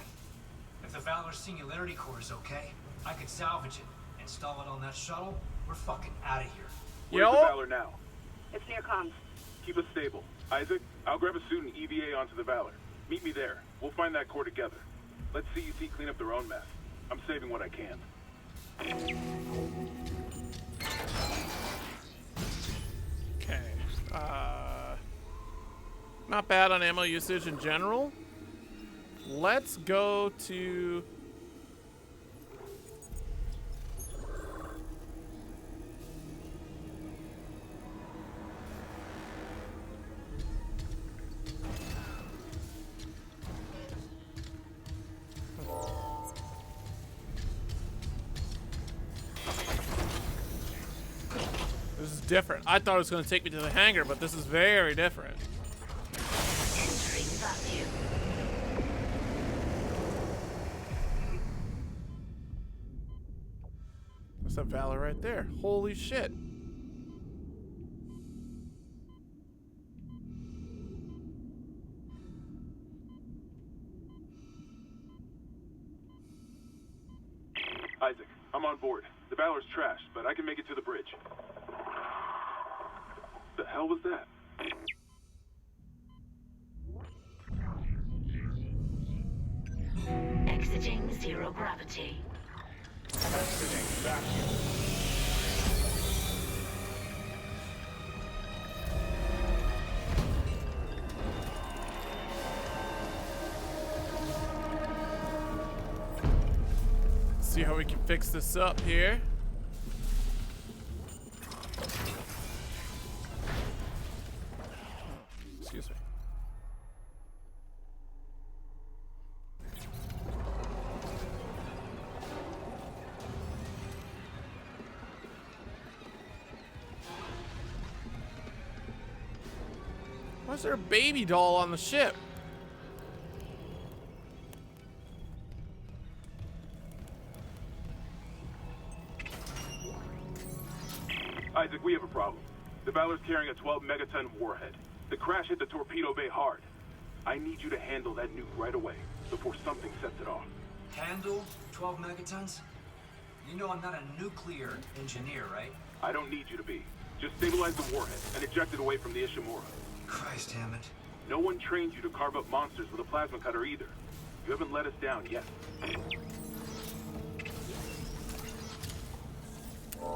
If the Valor's singularity core is okay, I could salvage it, install it on that shuttle. We're fucking out of here. Where's the Yo. Valor now? It's near comms. Keep us stable. Isaac, I'll grab a suit and EVA onto the Valor. Meet me there. We'll find that core together. Let CEC clean up their own mess. I'm saving what I can. Okay. Not bad on ammo usage in general. Let's go to... This is different. I thought it was going to take me to the hangar, but this is very different. Entering vacuum. That's a Valor right there. Holy shit. Isaac, I'm on board. The Valor's trashed, but I can make it to the bridge. The hell was that? Exiting zero gravity. Exiting vacuum. See how we can fix this up here. Excuse me. Why is there a baby doll on the ship? Isaac, we have a problem. The Valor's carrying a 12 megaton warhead. The crash hit the torpedo bay hard. I need you to handle that nuke right away before something sets it off. Handle 12 megatons? You know I'm not a nuclear engineer, right? I don't need you to be. Just stabilize the warhead and eject it away from the Ishimura. Christ, Hammond. No one trained you to carve up monsters with a plasma cutter either. You haven't let us down yet.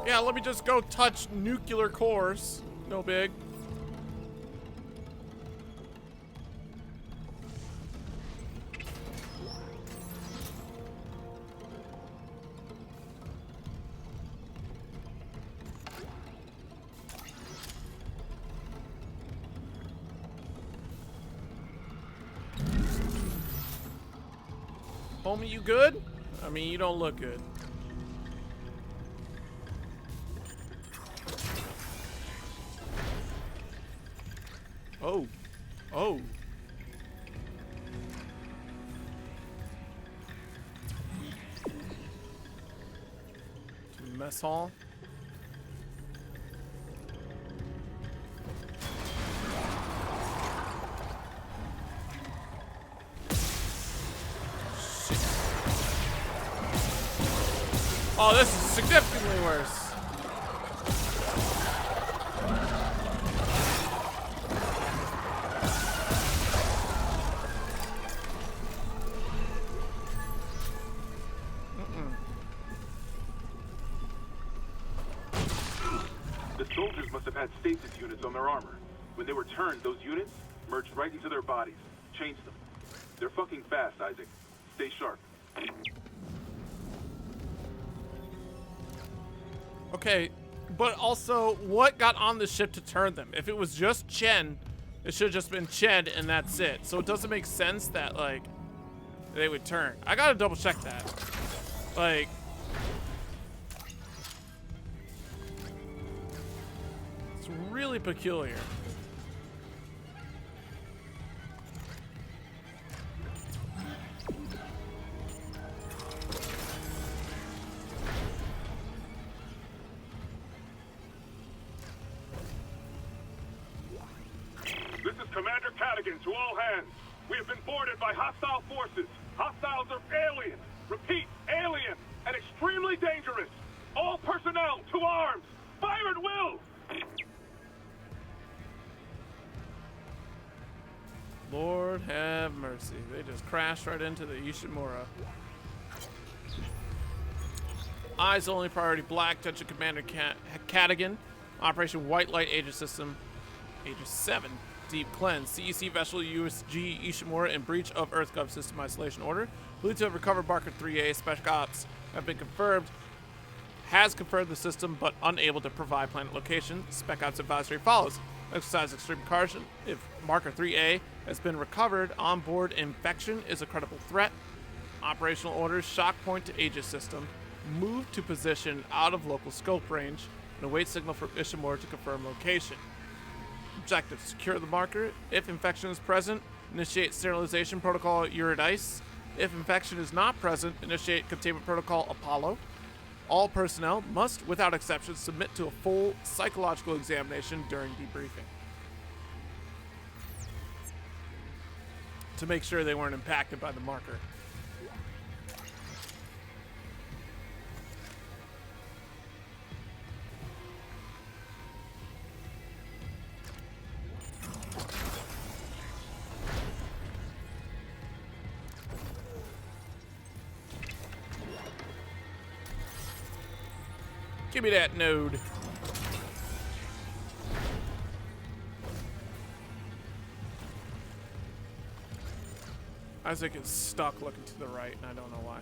Yeah, let me just go touch nuclear cores. No big. Homie, you good? I mean, you don't look good. Oh. Oh. Mess hall. Shit. Oh, this is significantly worse. Had stasis units on their armor. When they were turned, those units merged right into their bodies. Changed them. They're fucking fast, Isaac. Stay sharp. Okay, but also, what got on the ship to turn them? If it was just Chen, it should have just been Chen and that's it. So it doesn't make sense that, like, they would turn. I gotta double check that. Like, it's really peculiar. This is Commander Cadigan to all hands. We have been boarded by hostile forces. Hostiles are alien. Repeat, alien and extremely dangerous. All personnel to arms. Fire at will. Lord have mercy. They just crashed right into the Ishimura. Eyes only, priority black, attention Commander Cadigan. Operation White Light Aegis System. Aegis 7. Deep Cleanse. CEC Vessel USG Ishimura in breach of EarthGov System Isolation Order. Believed to have recovered Marker 3A. Spec Ops have been confirmed. Has confirmed the system, but unable to provide planet location. Spec Ops advisory follows. Exercise extreme caution. If Marker 3A has been recovered on board, infection is a credible threat. Operational orders, shock point to Aegis system. Move to position out of local scope range and await signal from Ishimura to confirm location. Objective, secure the marker. If infection is present, initiate sterilization protocol Eurydice. If infection is not present, initiate containment protocol Apollo. All personnel must, without exception, submit to a full psychological examination during debriefing to make sure they weren't impacted by the marker. Give me that node. Isaac is stuck looking to the right, and I don't know why.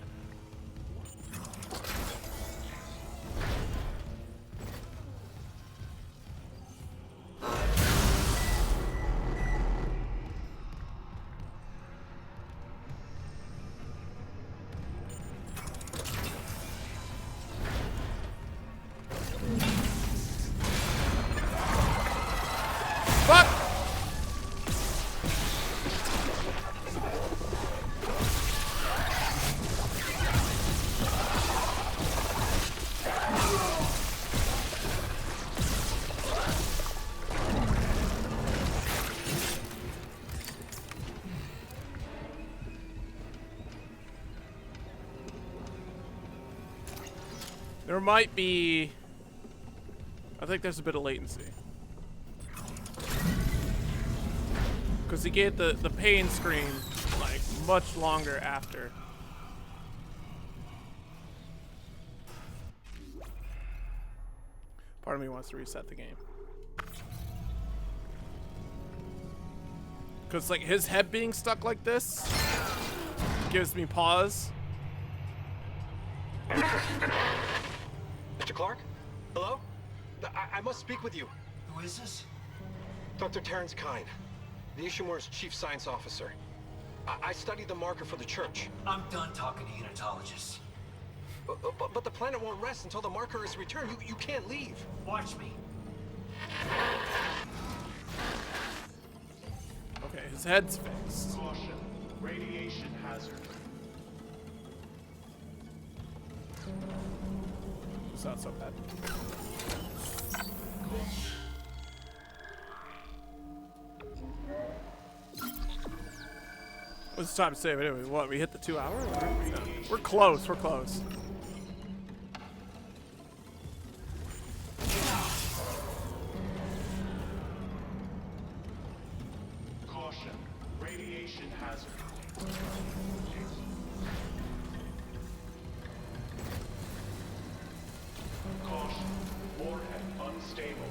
There might be... I think there's a bit of latency. Because he gave the pain scream, like, much longer after. Part of me wants to reset the game. Because, like, his head being stuck like this gives me pause. Mr. Clark? Hello? I must speak with you. Who is this? Dr. Terrence Kine, the Ishimura's chief science officer. I study the marker for the church. I'm done talking to unitologists. But the planet won't rest until the marker is returned. You can't leave. Watch me. Okay, his head's fixed. Caution. Radiation hazard. It's not so bad. It's time to save it anyway. What, we hit the 2 hour? No. We're close, we're close. Caution. Radiation hazard. Caution. Warhead unstable.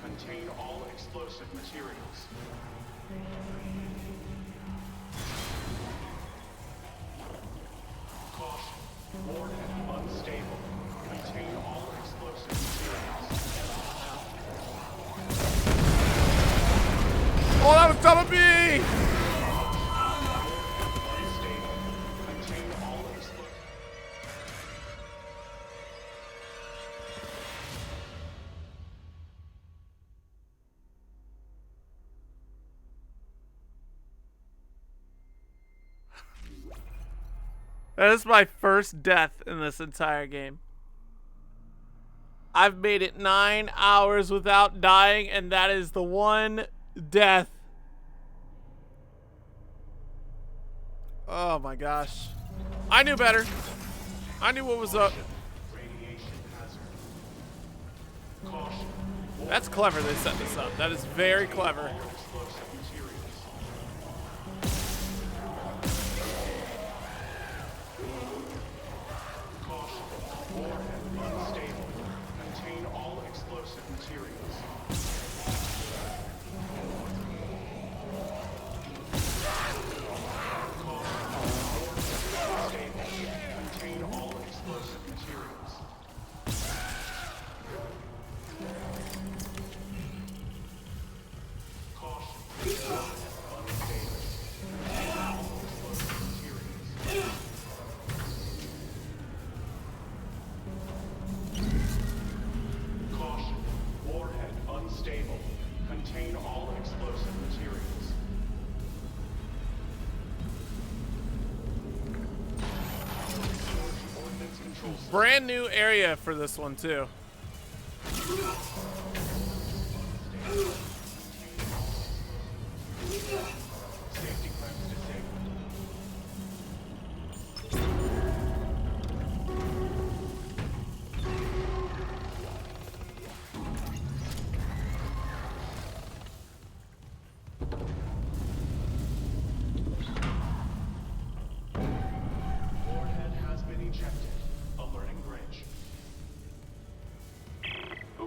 Contain all explosive materials. Caution. Warhead unstable. Contain all explosive materials. Oh, that was double B! Unstable. Contain all explosive. That is my first death in this entire game. I've made it 9 hours without dying, and that is the one death. Oh my gosh. I knew better. I knew what was up. That's clever they set this up. That is very clever. Brand new area for this one too.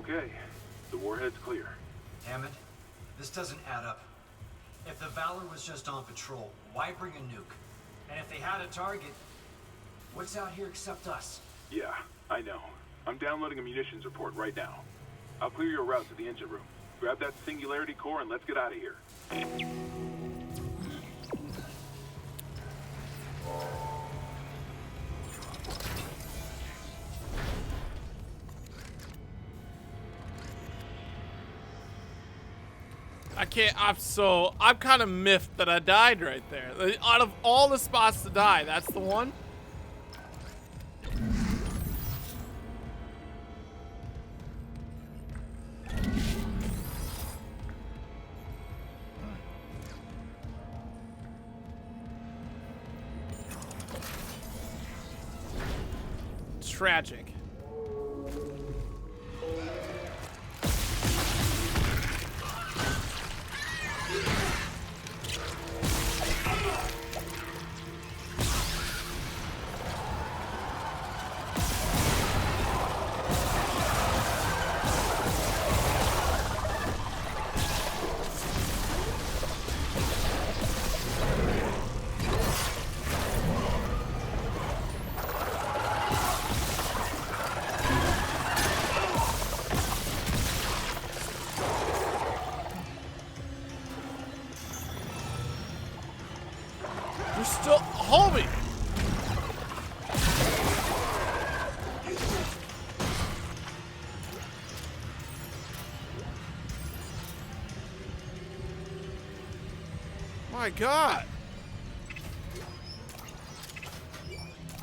Okay, the warhead's clear. Hammond, this doesn't add up. If the Valor was just on patrol, why bring a nuke? And if they had a target, what's out here except us? Yeah, I know. I'm downloading a munitions report right now. I'll clear your route to the engine room. Grab that singularity core and let's get out of here. I can't, I'm kind of miffed that I died right there. Out of all the spots to die, that's the one? Tragic. You're still, homie. My God.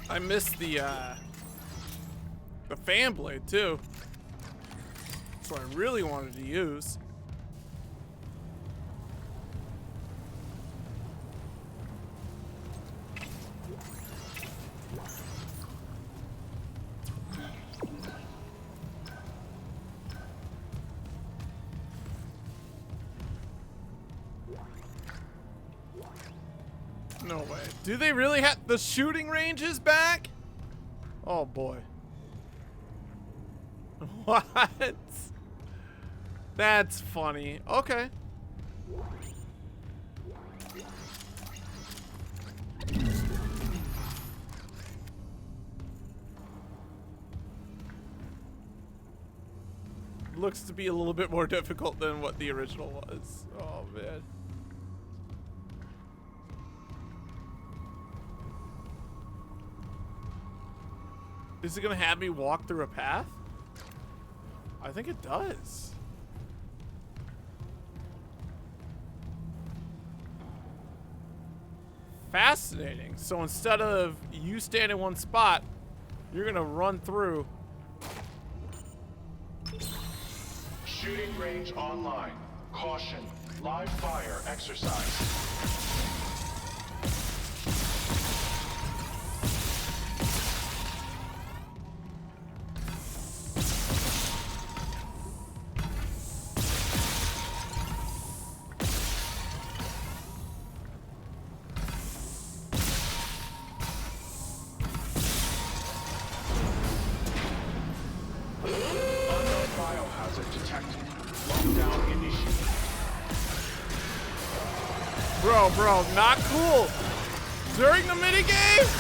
I missed the fan blade too. That's what I really wanted to use. No way. Do they really have the shooting ranges back? Oh boy. What? That's funny. Okay. Looks to be a little bit more difficult than what the original was. Oh man. Is it gonna have me walk through a path? I think it does. Fascinating. So instead of you stand in one spot, you're gonna run through. Shooting range online. Caution. Live fire exercise. Bro, not cool. During the minigame?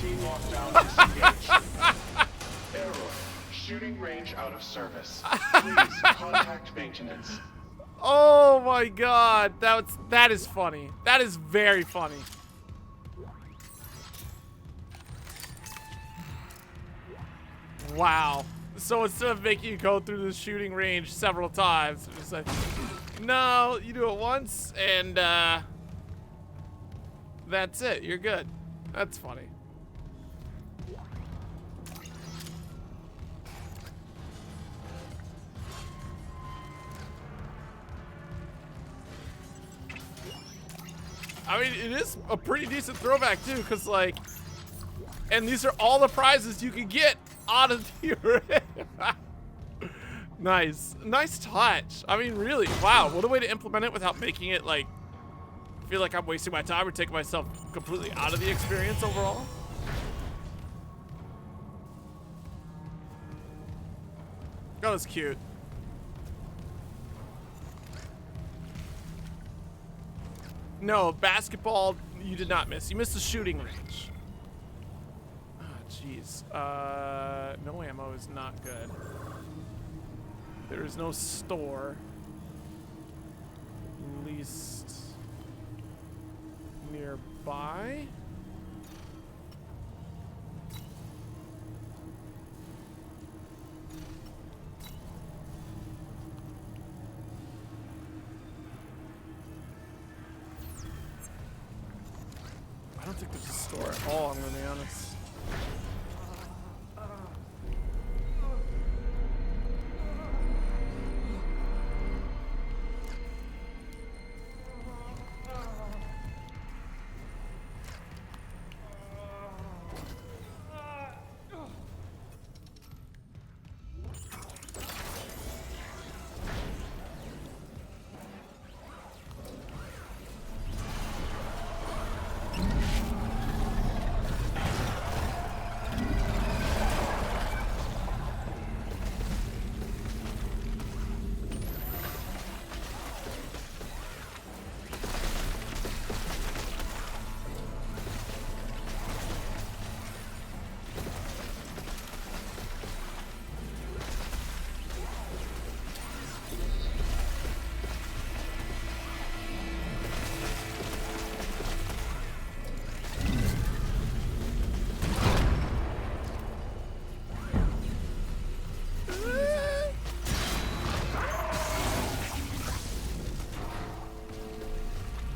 Lockdown disengaged. Error. Shooting range out of service. Please contact maintenance. Oh my God, that is funny. That is very funny. Wow. So instead of making you go through the shooting range several times, it's just like, no, you do it once and that's it. You're good. That's funny. I mean, it is a pretty decent throwback too, because like, and these are all the prizes you can get out of here. Nice. Nice touch. I mean, really, wow. What a way to implement it without making it like, feel like I'm wasting my time or taking myself completely out of the experience overall. That was cute. No, basketball, you did not miss. You missed the shooting range. Oh, jeez. No ammo is not good. There is no store. At least nearby. I don't think there's a store at all, I'm gonna be honest.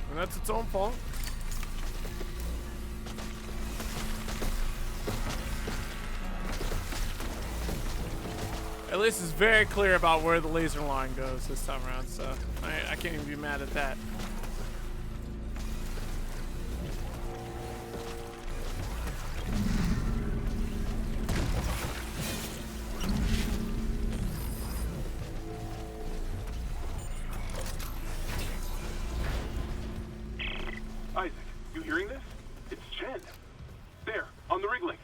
And that's its own fault. At least it's very clear about where the laser line goes this time around, so I can't even be mad at that. Isaac, you hearing this? It's Chen. There, on the rig link.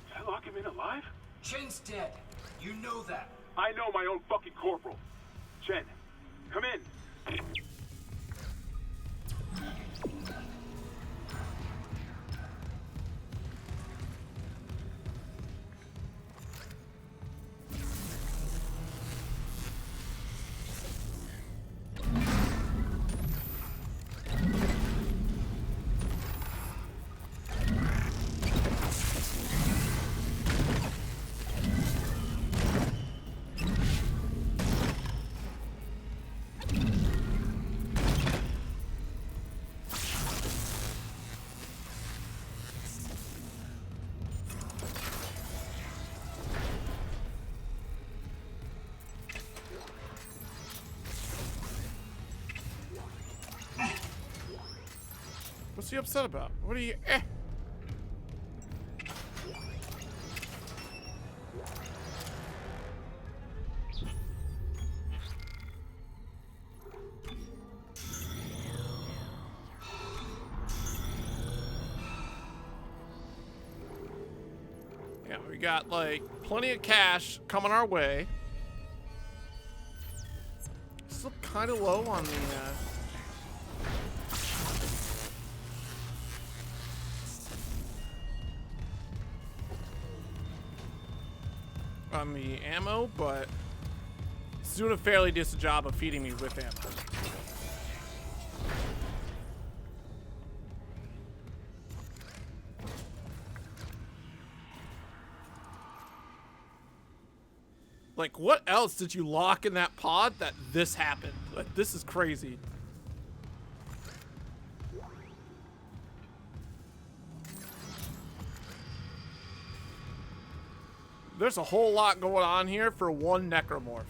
Did I lock him in alive? Chen's dead. You know that. I know my own fucking corporal. Chen, come in. What's he upset about? What are you? Yeah, we got like plenty of cash coming our way. Still kind of low on the ammo, but it's doing a fairly decent job of feeding me with ammo. Like, what else did you lock in that pod that this happened? Like, this is crazy. There's a whole lot going on here for one necromorph.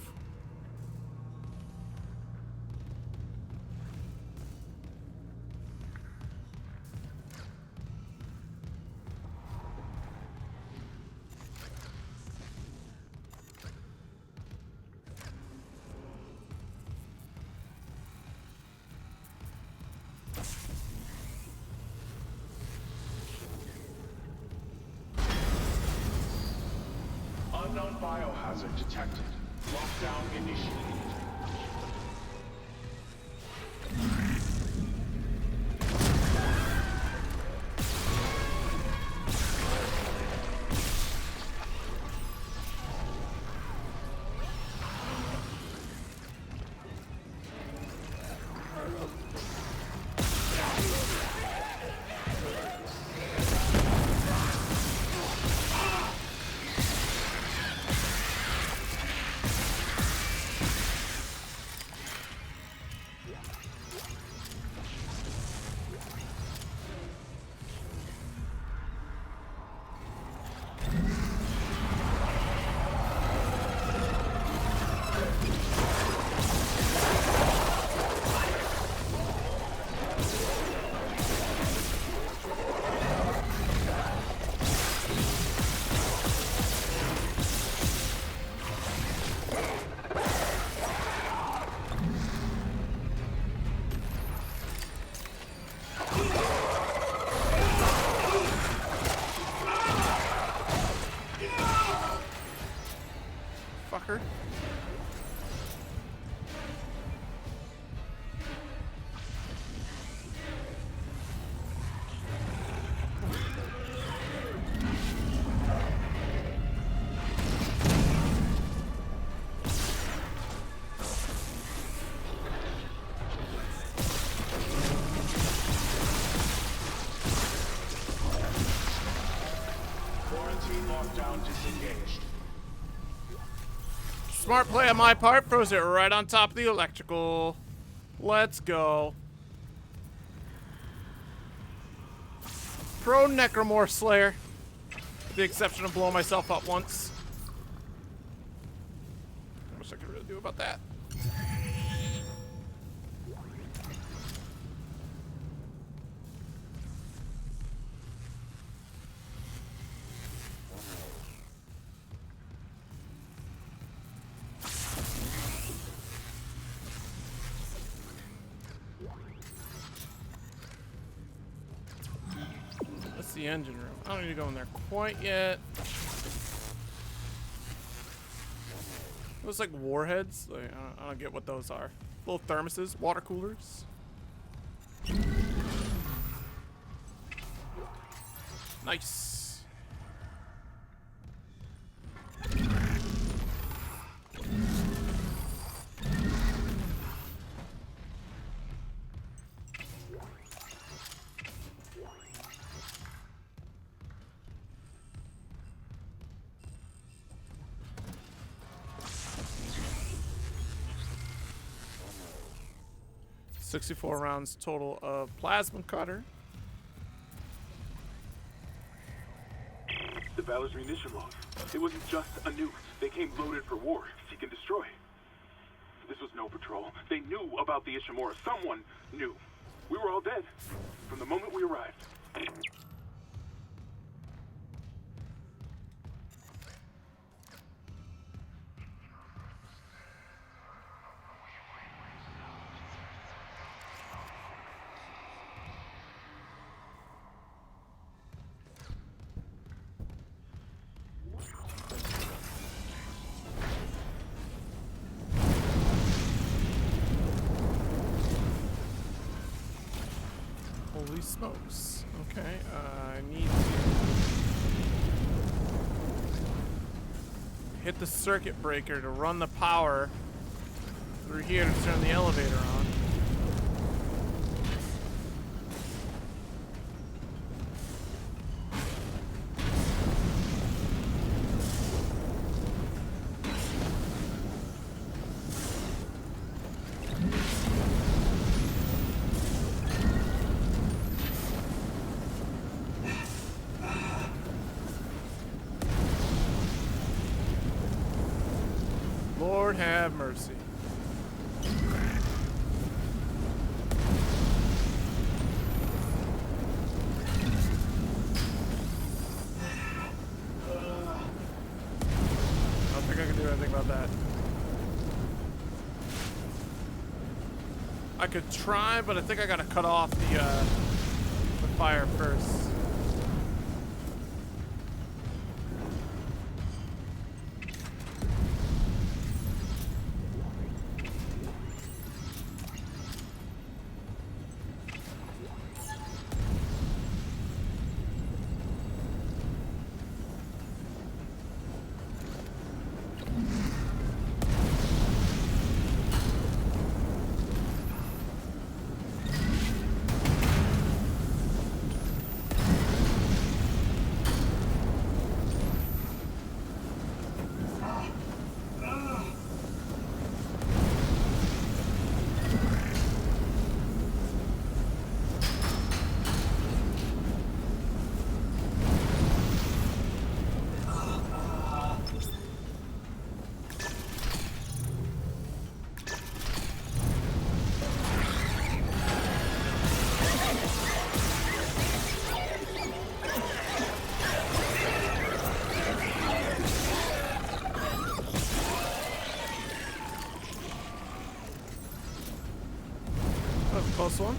Unknown biohazard detected. Lockdown initiated. Fucker. Quarantine lockdown disengaged. Smart play on my part, froze it right on top of the electrical. Let's go. Pro Necromorph Slayer. With the exception of blowing myself up once. I wish I could really do about that. The engine room. I don't need to go in there quite yet. Those like warheads. Like, I don't get what those are. Little thermoses, water coolers. Nice. 64 rounds total of plasma cutter. The Valor's munition log. It wasn't just a nuke. They came loaded for war, seek and destroy. This was no patrol. They knew about the Ishimura. Someone knew. We were all dead from the moment we arrived. Holy smokes. Okay, I need to hit the circuit breaker to run the power through here to turn the elevator on. Lord have mercy. I don't think I can do anything about that. I could try, but I think I gotta cut off the fire first. Close one.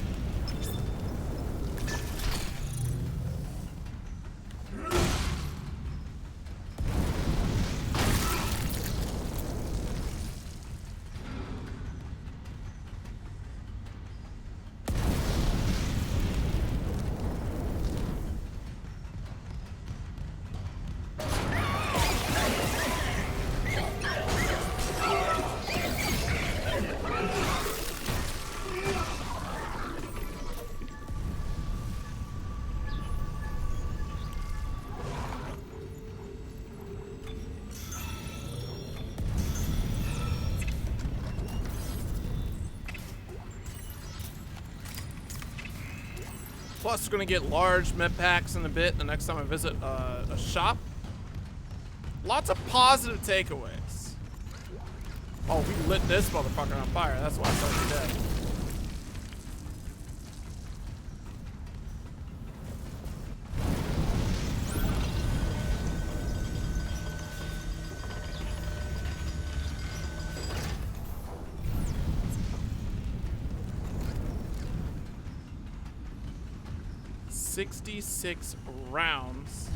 Plus, we're gonna get large med packs in a bit the next time I visit a shop. Lots of positive takeaways. Oh, we lit this motherfucker on fire. That's why I thought he dead. 66 rounds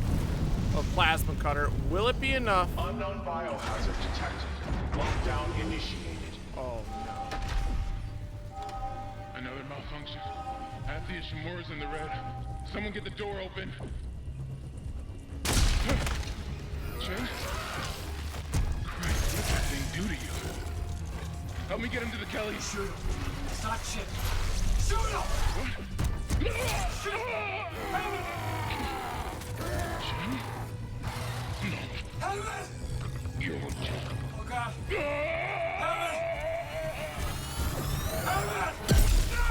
of plasma cutter. Will it be enough? Unknown biohazard detected. Lockdown initiated. Oh no. Another malfunction. Half the Ishimura's in the red. Someone get the door open. Chen? Christ, what did that thing do to you? Help me get him to the Kelly. Shoot him. It's not shit. Shoot him! What? Shoot him! Chen? No. Helmet! You're Oh god. Helmet! Helmet! No!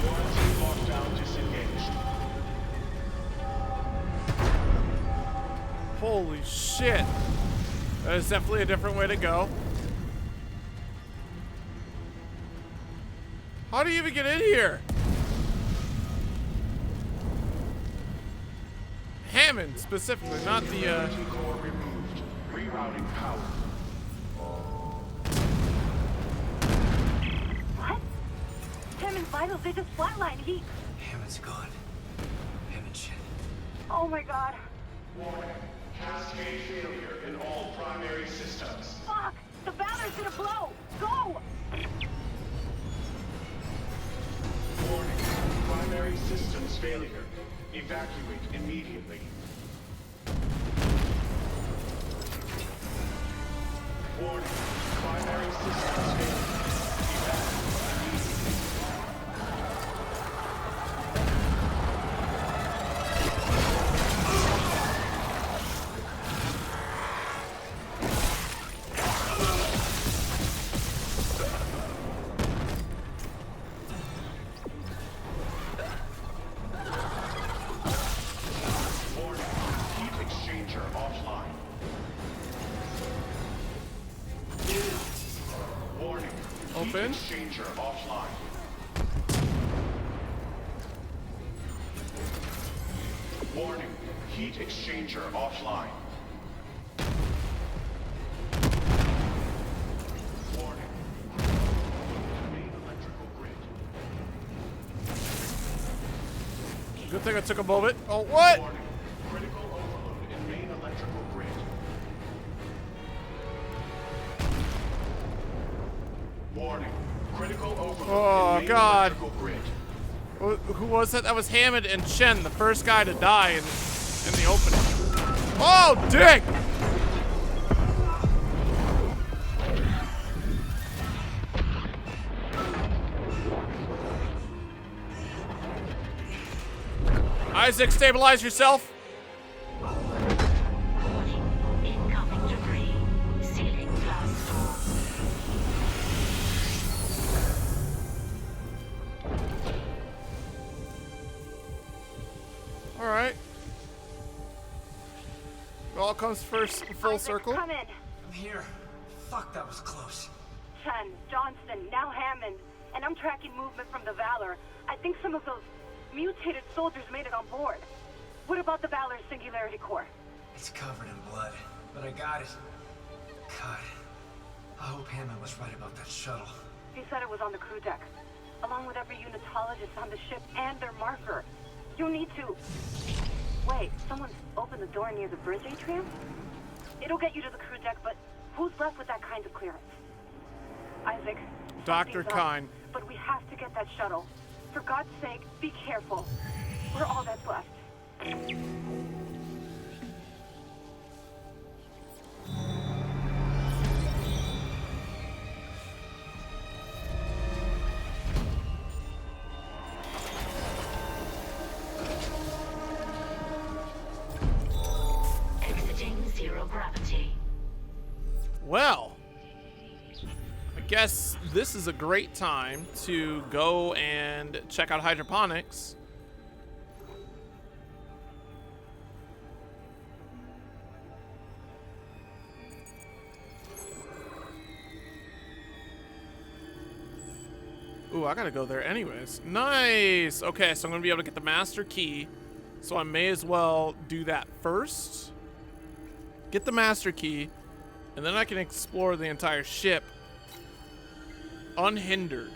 Quarantine lockdown disengaged. Holy shit. That is definitely a different way to go. How do you even get in here? Hammond, specifically, not the, Security core removed. Rerouting power. What? Hammond's vitals, they just flatlined. Hammond's gone. Hammond shit. Oh my god. Warning. Cascade failure in all primary systems. Fuck! The battery's gonna blow! Go! Warning. Primary systems failure. Evacuate immediately. Warning. Primary systems failure. Evacuate immediately. open. Exchanger offline. Warning. Heat exchanger offline. Warning. Main electrical grid. Good thing I took a moment. Oh, what? Warning. Critical overload in main electrical grid. Warning. Critical overload Oh, in main God. electrical grid. Who was that? That was Hammond and Chen, the first guy to die in the opening. Oh, dick! Isaac, stabilize yourself. Warning. Incoming debris. Ceiling glass door. All right. It all comes first full Isaac, circle. come in. I'm here. Fuck, that was close. Chen, Johnston, now Hammond. And I'm tracking movement from the Valor. I think some of those mutated soldiers made it on board. What about the Valor's Singularity Core? It's covered in blood, but I got it. God, I hope Hammond was right about that shuttle. He said it was on the crew deck, along with every unitologist on the ship and their marker. You need to... Wait, someone's opened the door near the bridge atrium? It'll get you to the crew deck, but who's left with that kind of clearance? Isaac. Dr. something's up, Kine. But we have to get that shuttle. For God's sake, be careful. We're all that's left. Exiting zero gravity. Well, I guess this is a great time to go and check out hydroponics. Ooh, I gotta go there anyways. Nice! Okay, so I'm gonna be able to get the master key. So I may as well do that first. Get the master key. And then I can explore the entire ship unhindered.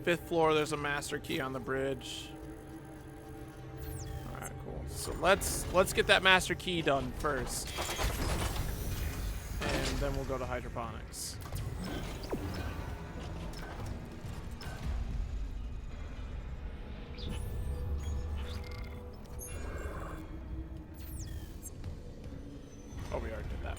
Fifth floor, there's a master key on the bridge. Alright, cool. So let's get that master key done first. And then we'll go to hydroponics. Oh, we already did that.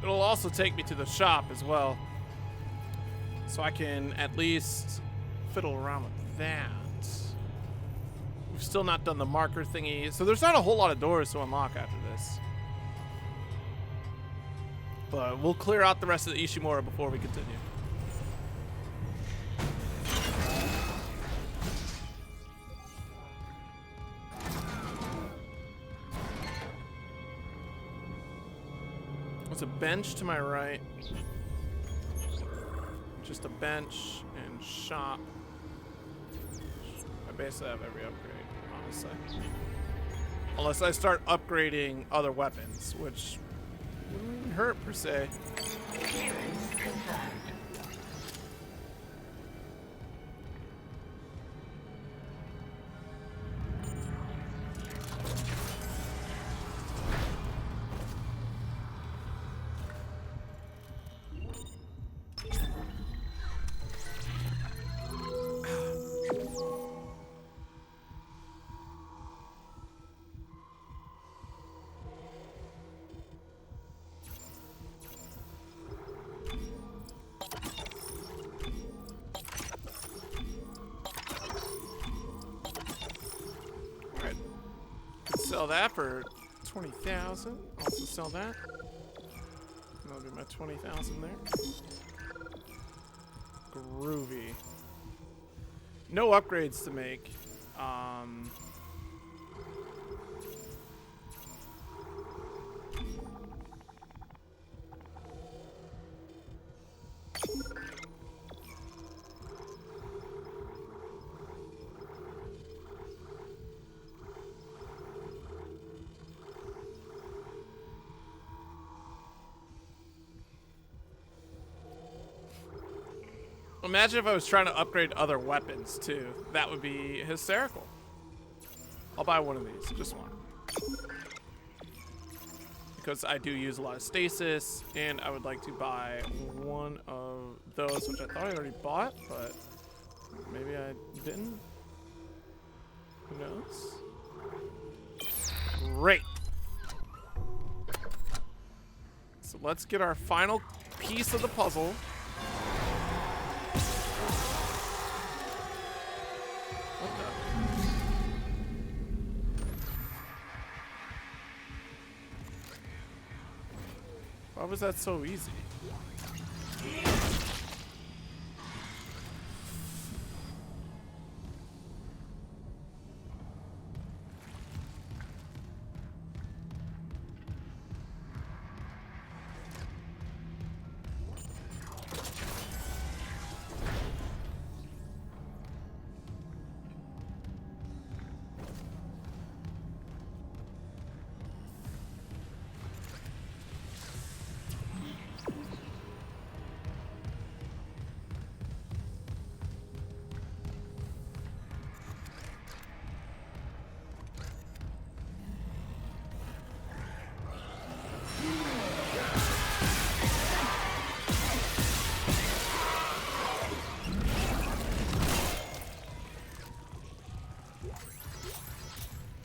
It'll also take me to the shop as well. So I can at least fiddle around with that. We've still not done the marker thingy. So there's not a whole lot of doors to unlock after this. But we'll clear out the rest of the Ishimura before we continue. There's a bench to my right. Just a bench and shop. I basically have every upgrade, honestly. Unless I start upgrading other weapons, which wouldn't hurt per se. Clearance confirmed. sell that for 20,000. Also sell that. That'll be my 20,000 there. Groovy. No upgrades to make. Imagine if I was trying to upgrade other weapons too. That would be hysterical. I'll buy one of these, just one. Because I do use a lot of stasis, and I would like to buy one of those, which I thought I already bought, but maybe I didn't. Who knows? Great. So let's get our final piece of the puzzle. What the? Why was that so easy?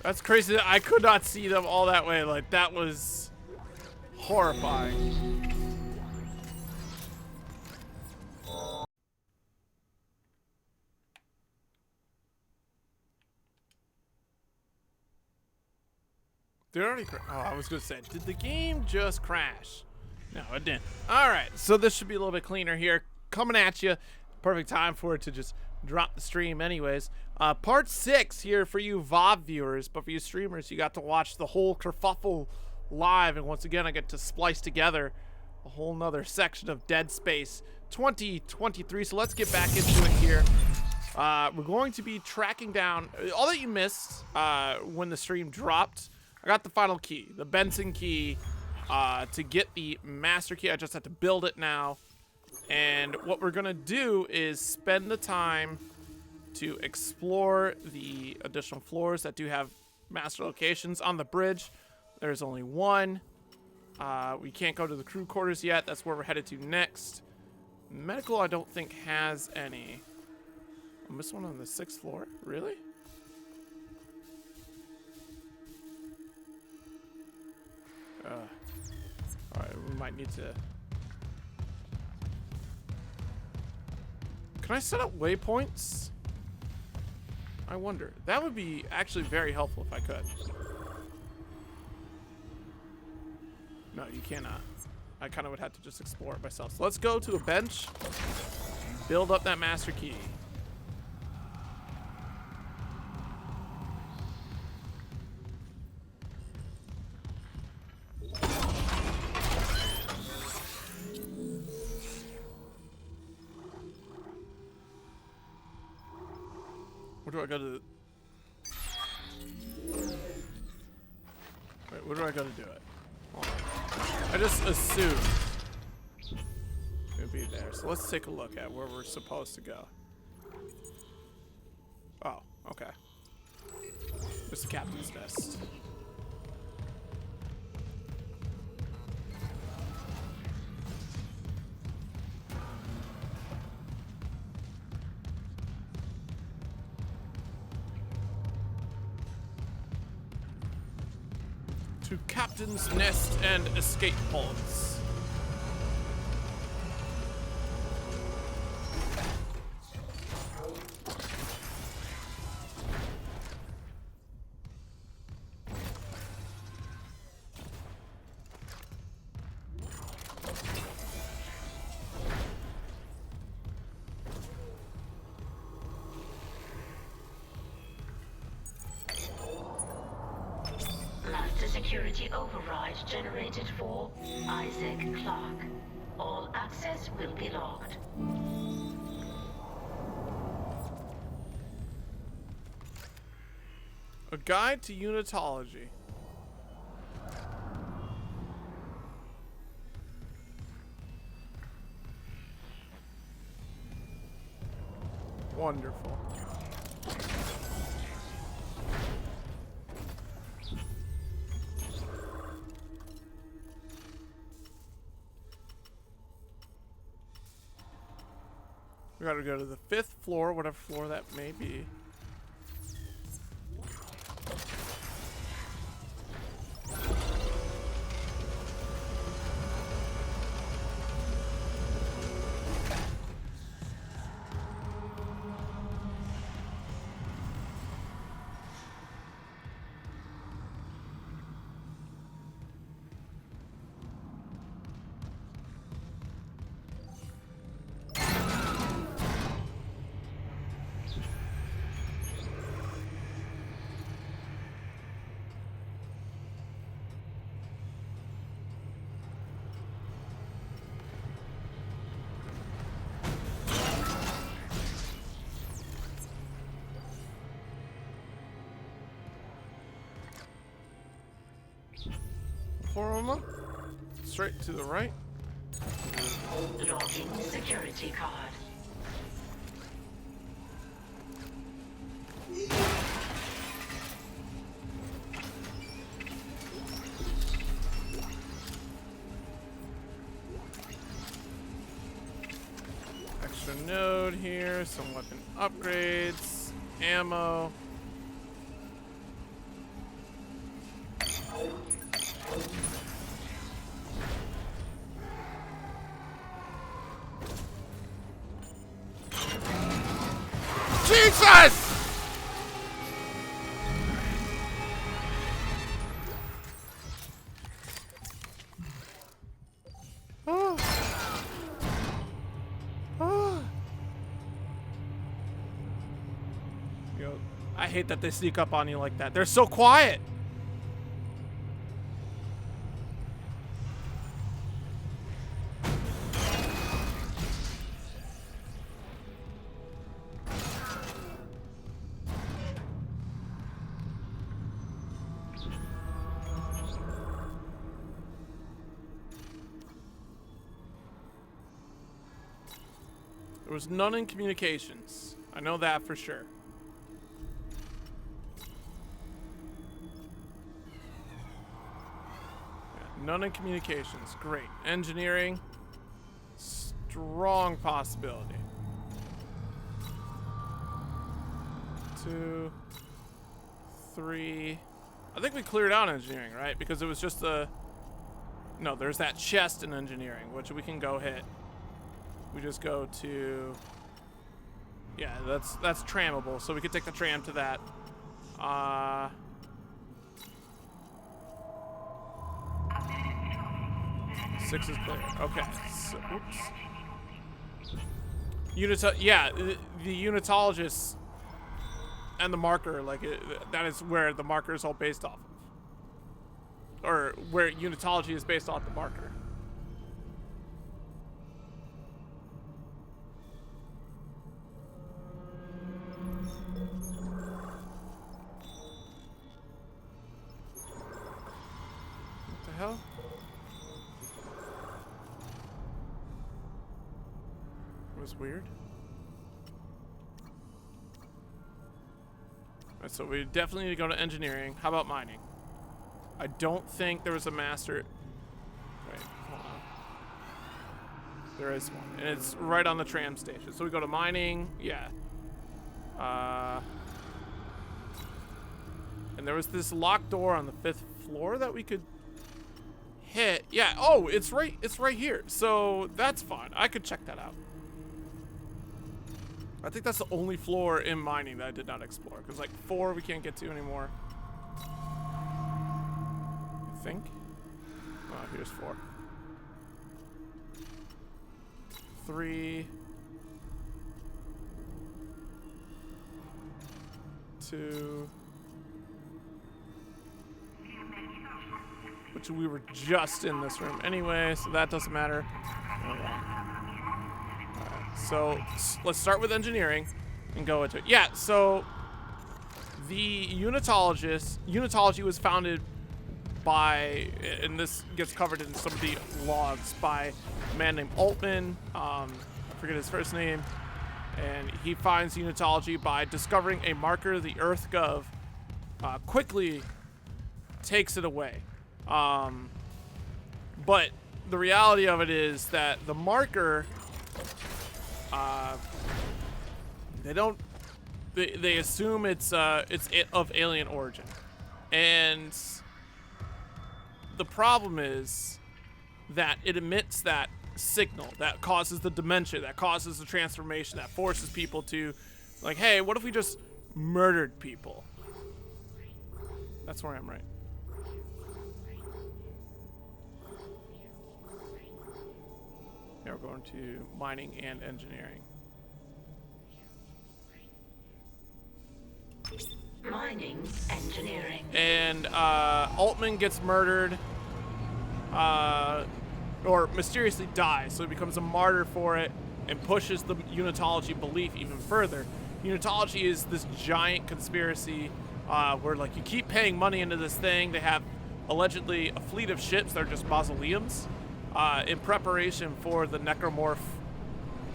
That's crazy that I could not see them all that way. Like, that was horrifying. Did it already crash? Oh, I was gonna say, did the game just crash? No, it didn't. All right, so this should be a little bit cleaner here. Coming at you. Perfect time for it to just drop the stream anyways. Part 6 here for you VOD viewers, but for you streamers, you got to watch the whole kerfuffle live, and once again, I get to splice together a whole nother section of Dead Space 2023. So let's get back into it here. We're going to be tracking down all that you missed when the stream dropped. I got the final key, the Benson key, to get the master key. I just have to build it now. And what we're gonna do is spend the time to explore the additional floors that do have master locations. On the bridge, there's only one. We can't go to the crew quarters yet. That's where we're headed to next. Medical, I don't think has any. I missed one on the 6th floor. Really? All right, we might need to. Can I set up waypoints? I wonder. That would be actually very helpful if I could. No, you cannot. I kind of would have to just explore it myself. So let's go to a bench, build up that master key. Where do I go to? Wait, where do I go to do it? Hold on. I just assumed it would be there. So let's take a look at where we're supposed to go. Oh, okay. It's the captain's nest. To Captain's Nest and escape pods. security override generated for Isaac Clarke. All access will be logged. A guide to unitology. Wonderful. We gotta go to the 5th floor, whatever floor that may be. Forma. Straight to the right. Logging security card. Extra node here, some weapon upgrades, ammo. Jesus! Oh. Oh. Yo, I hate that they sneak up on you like that. They're so quiet. There was none in communications. I know that for sure. Yeah, none in communications. Great. Engineering. Strong possibility. 2, 3. I think we cleared out engineering, right? Because it was just a... No, there's that chest in engineering, which we can go hit. We just go to... Yeah, that's trammable, so we could take the tram to that. 6 is clear. Okay. So, oops. Yeah, the unitologist and the marker, like that is where the marker is all based off of, or where unitology is based off the marker. What the hell? It was weird. Alright, so we definitely need to go to engineering. How about mining? I don't think there was a master. Wait, hold on. There is one, and it's right on the tram station. So we go to mining, yeah. And there was this locked door on the 5th floor that we could hit. Yeah. Oh, it's right here. So that's fine. I could check that out. I think that's the only floor in mining that I did not explore, because like 4 we can't get to anymore. I think. Oh, here's 4. 3. 2. which we were just in this room anyway, so that doesn't matter. Alright, so let's start with engineering and go into it. Yeah, so the Unitology was founded by, and this gets covered in some of the logs, by a man named Altman. I forget his first name. And he finds Unitology by discovering a marker. The EarthGov quickly takes it away. But the reality of it is that the marker, they assume it's of alien origin. And the problem is that it emits that signal that causes the dementia, that causes the transformation, that forces people to, like, hey, what if we just murdered people? That's where I'm right. Now we're going to mining and engineering. Mining, engineering. And Altman gets murdered, or mysteriously dies, so he becomes a martyr for it and pushes the Unitology belief even further. Unitology is this giant conspiracy where, like, you keep paying money into this thing. They have allegedly a fleet of ships that are just mausoleums in preparation for the necromorph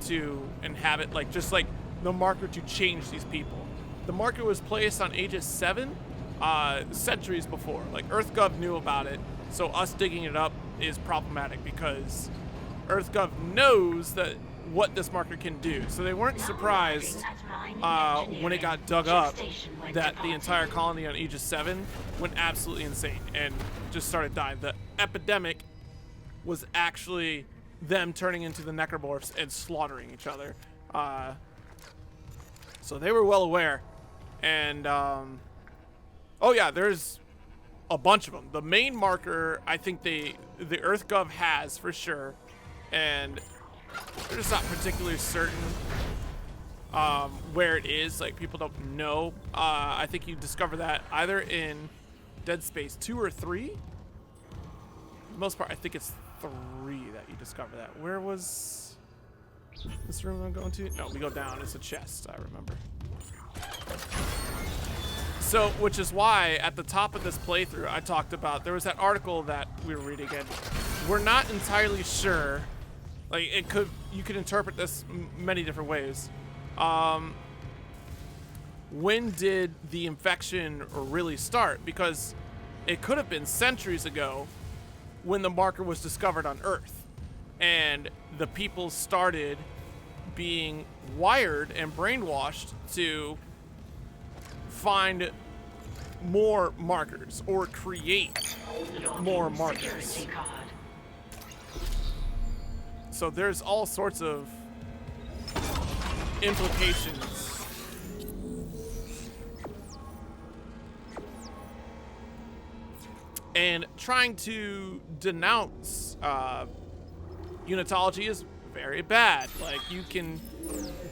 to inhabit, like, just like the marker to change these people. The marker was placed on Aegis 7 centuries before. Like, EarthGov knew about it, so us digging it up is problematic because EarthGov knows that what this marker can do. So they weren't surprised when it got dug up that the entire colony on Aegis 7 went absolutely insane and just started dying. The epidemic was actually them turning into the necromorphs and slaughtering each other. So they were well aware. And, oh yeah, there's a bunch of them. The main marker, I think the EarthGov has for sure, and they're just not particularly certain where it is. Like, people don't know. I think you discover that either in Dead Space 2 or 3. For the most part, I think it's 3 that you discover that. Where was this room I'm going to? No, we go down. It's a chest, I remember. So, which is why at the top of this playthrough, I talked about, there was that article that we were reading, and we're not entirely sure. Like, you could interpret this many different ways. When did the infection really start? Because it could have been centuries ago when the marker was discovered on Earth, and the people started being wired and brainwashed to find more markers or create more markers. So there's all sorts of implications. And trying to denounce Unitology is very bad. Like, you can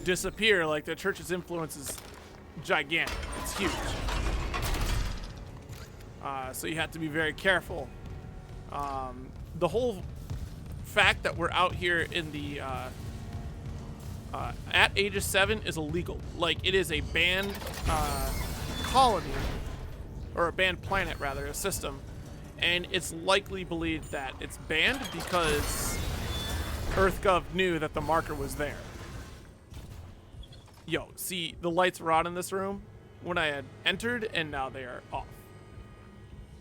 disappear. Like, the church's influence is gigantic. It's huge. So you have to be very careful. The whole fact that we're out here in the at Aegis 7 is illegal. Like, it is a banned colony, or a banned planet rather, a system, and it's likely believed that it's banned because EarthGov knew that the marker was there. Yo, see, the lights were on in this room when I had entered, and now they are off.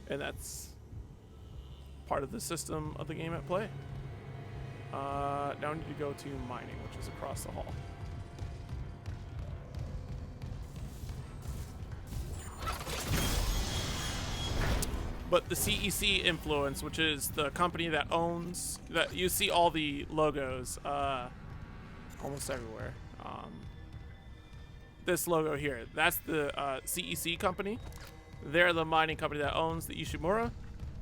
And that's part of the system of the game at play. Now I need to go to mining, which is across the hall. But the CEC influence, which is the company that owns, that you see all the logos almost everywhere. This logo here, that's the CEC company. They're the mining company that owns the Ishimura.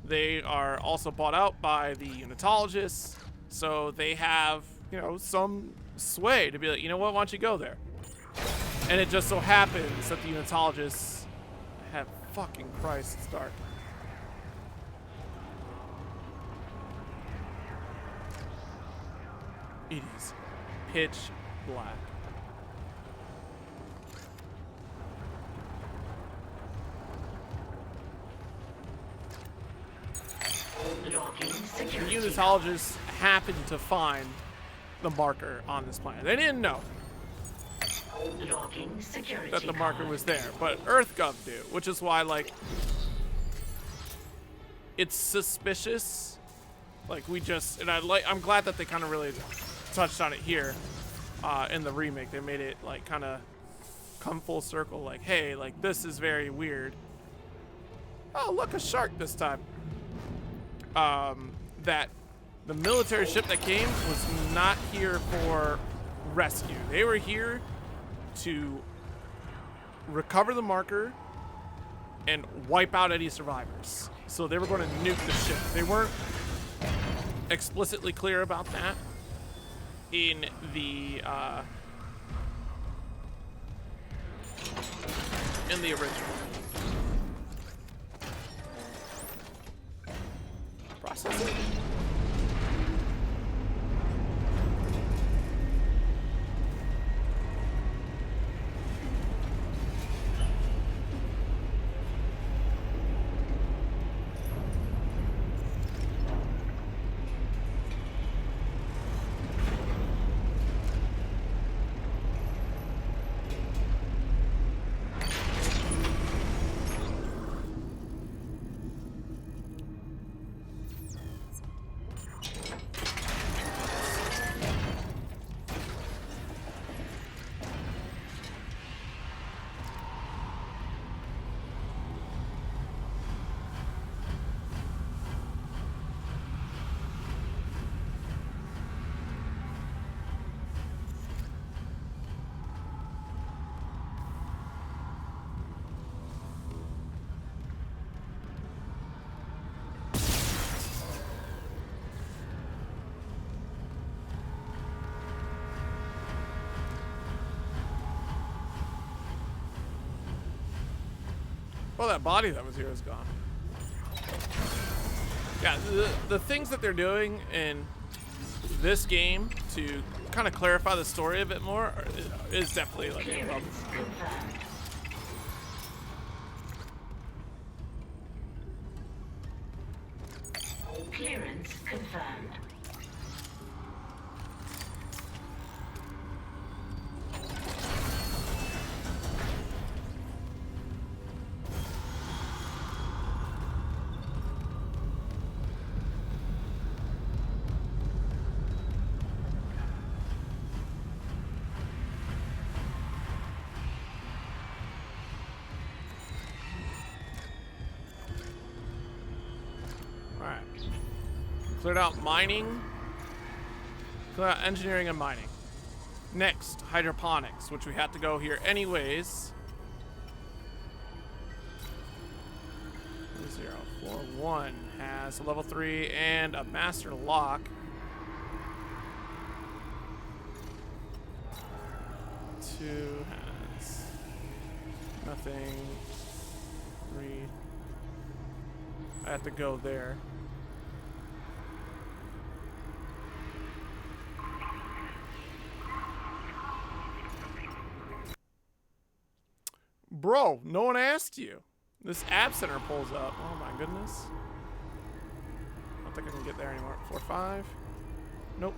They are also bought out by the Unitologists, so they have, you know, some sway to be like, you know what, why don't you go there? And it just so happens that the Unitologists have, fucking Christ, it's dark. It is pitch black. The unitologists happened to find the marker on this planet. They didn't know that the marker was there, but EarthGov do, which is why, like, it's suspicious. Like, I'm glad that they kind of really touched on it here in the remake. They made it, like, kind of come full circle, like, hey, like, this is very weird. Oh, look, a shark this time. That the military ship that came was not here for rescue. They were here to recover the marker and wipe out any survivors. So they were going to nuke the ship. They weren't explicitly clear about that in the original. Processing. Well, that body that was here is gone. Yeah, the things that they're doing in this game to kind of clarify the story a bit more is definitely like a problem. Clearance confirmed. Cleared out mining. Cleared out engineering and mining. Next, hydroponics, which we had to go here anyways. 041 has a level 3 and a master lock. 2 has nothing. 3. I have to go there. Bro, no one asked you. This app center pulls up. Oh my goodness. I don't think I can get there anymore. 4, 5. Nope.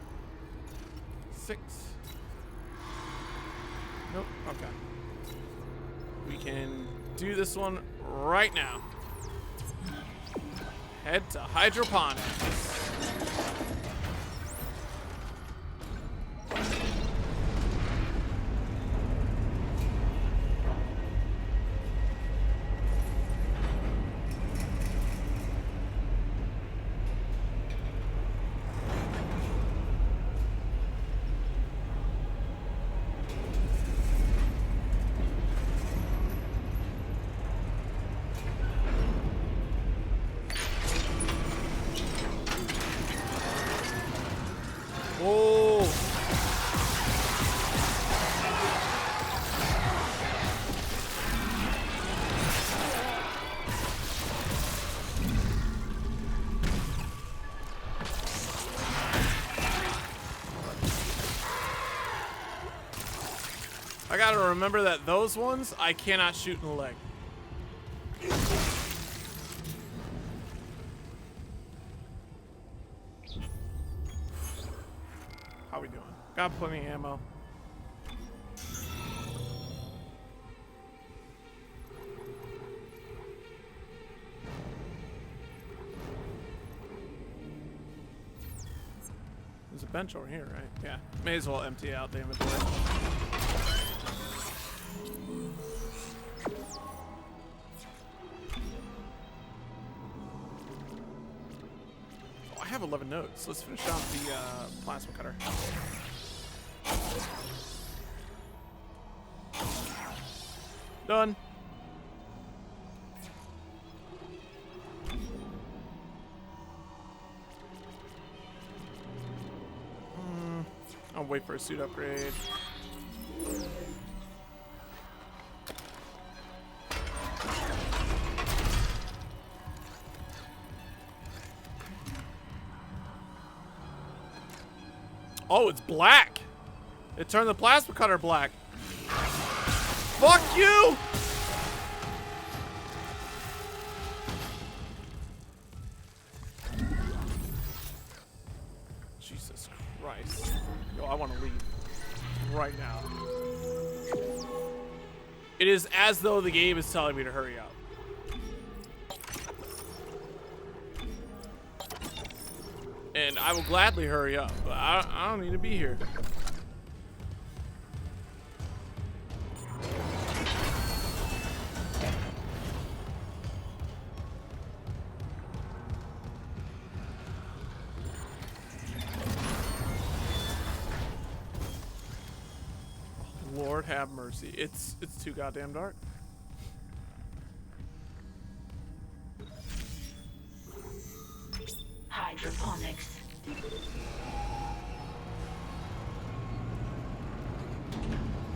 6. Nope. Okay. We can do this one right now. Head to hydroponics. I gotta remember that those ones I cannot shoot in the leg. How we doing? Got plenty of ammo. There's a bench over here, right? Yeah. May as well empty out the inventory. Oh, I have 11 notes. Let's finish off the plasma cutter. Done. I'll wait for a suit upgrade. Oh, it's black. It turned the plasma cutter black. Fuck you! Jesus Christ. Yo, I want to leave right now. It is as though the game is telling me to hurry up. And I will gladly hurry up, but I don't need to be here. Lord have mercy. It's too goddamn dark. Hydroponics.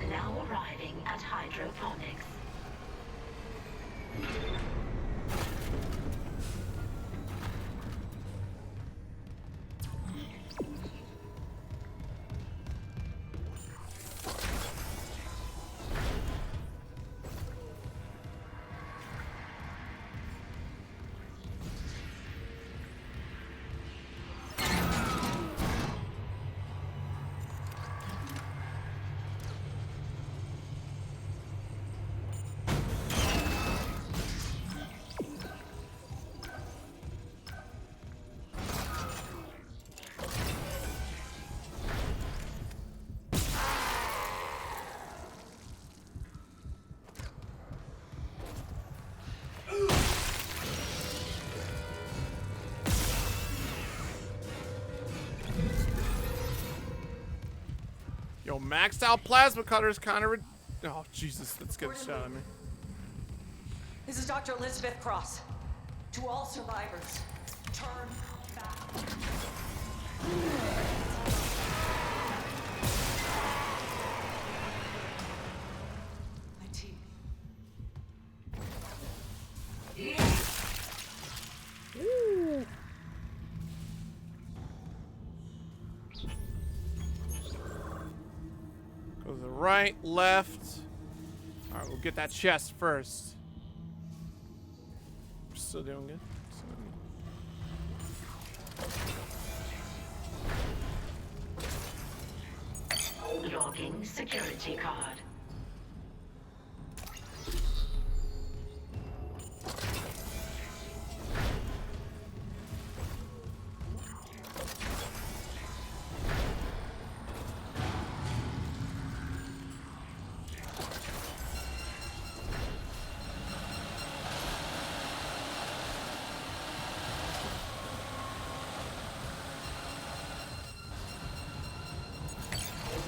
Now arriving at hydroponics. Yo, maxed out plasma cutters kind of. Oh, Jesus, that's getting shot at me. This is Dr. Elizabeth Cross. To all survivors, turn back. My team. Ooh. Go to the right, left. All right, we'll get that chest first. We're still doing good. Logging security card.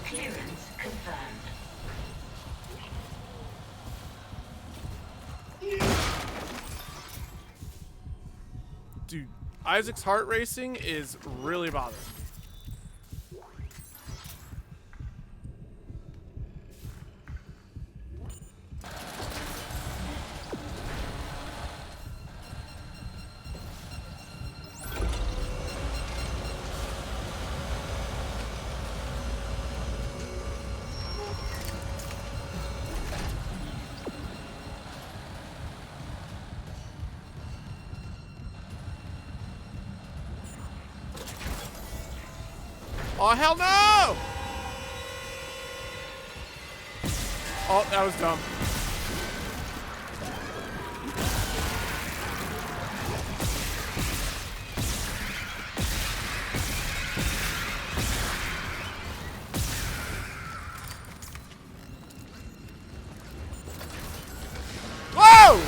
Clearance confirmed. Dude, Isaac's heart racing is really bothering me. Oh, hell no! Oh, that was dumb. Whoa!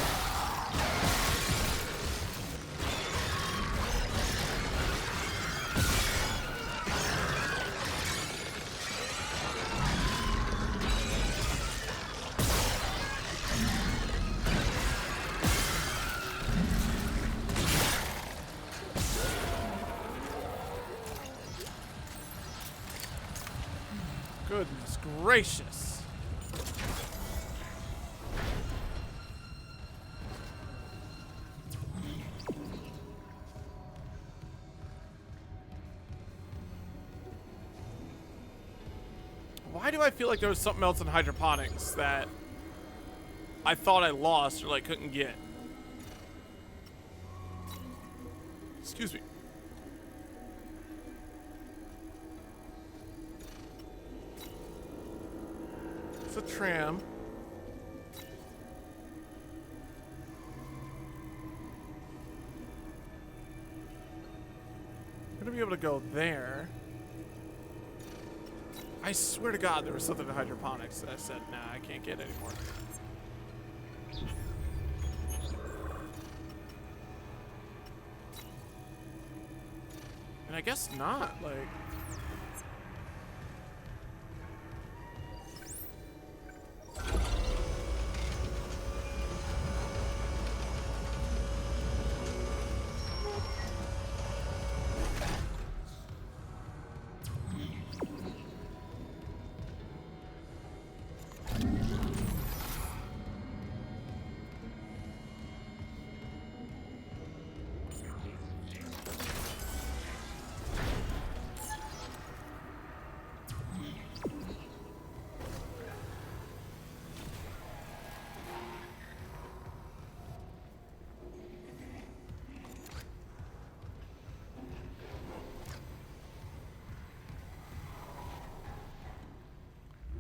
Goodness gracious. Why do I feel like there was something else in hydroponics that I thought I lost or like couldn't get? Excuse me. It's a tram. I'm gonna be able to go there. I swear to God there was something in hydroponics that I said, nah, I can't get anymore. And I guess not, like...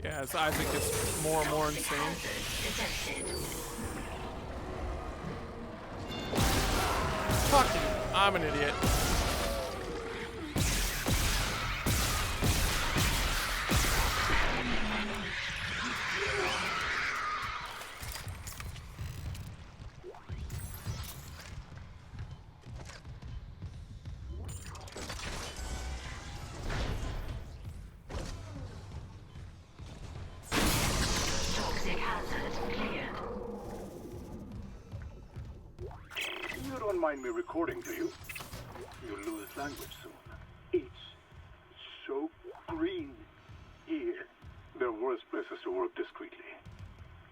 Yeah, as Isaac gets more and more insane. Fucking, I'm an idiot. You don't mind me recording, do you? You'll lose language soon. It's so green here. There are worse places to work discreetly.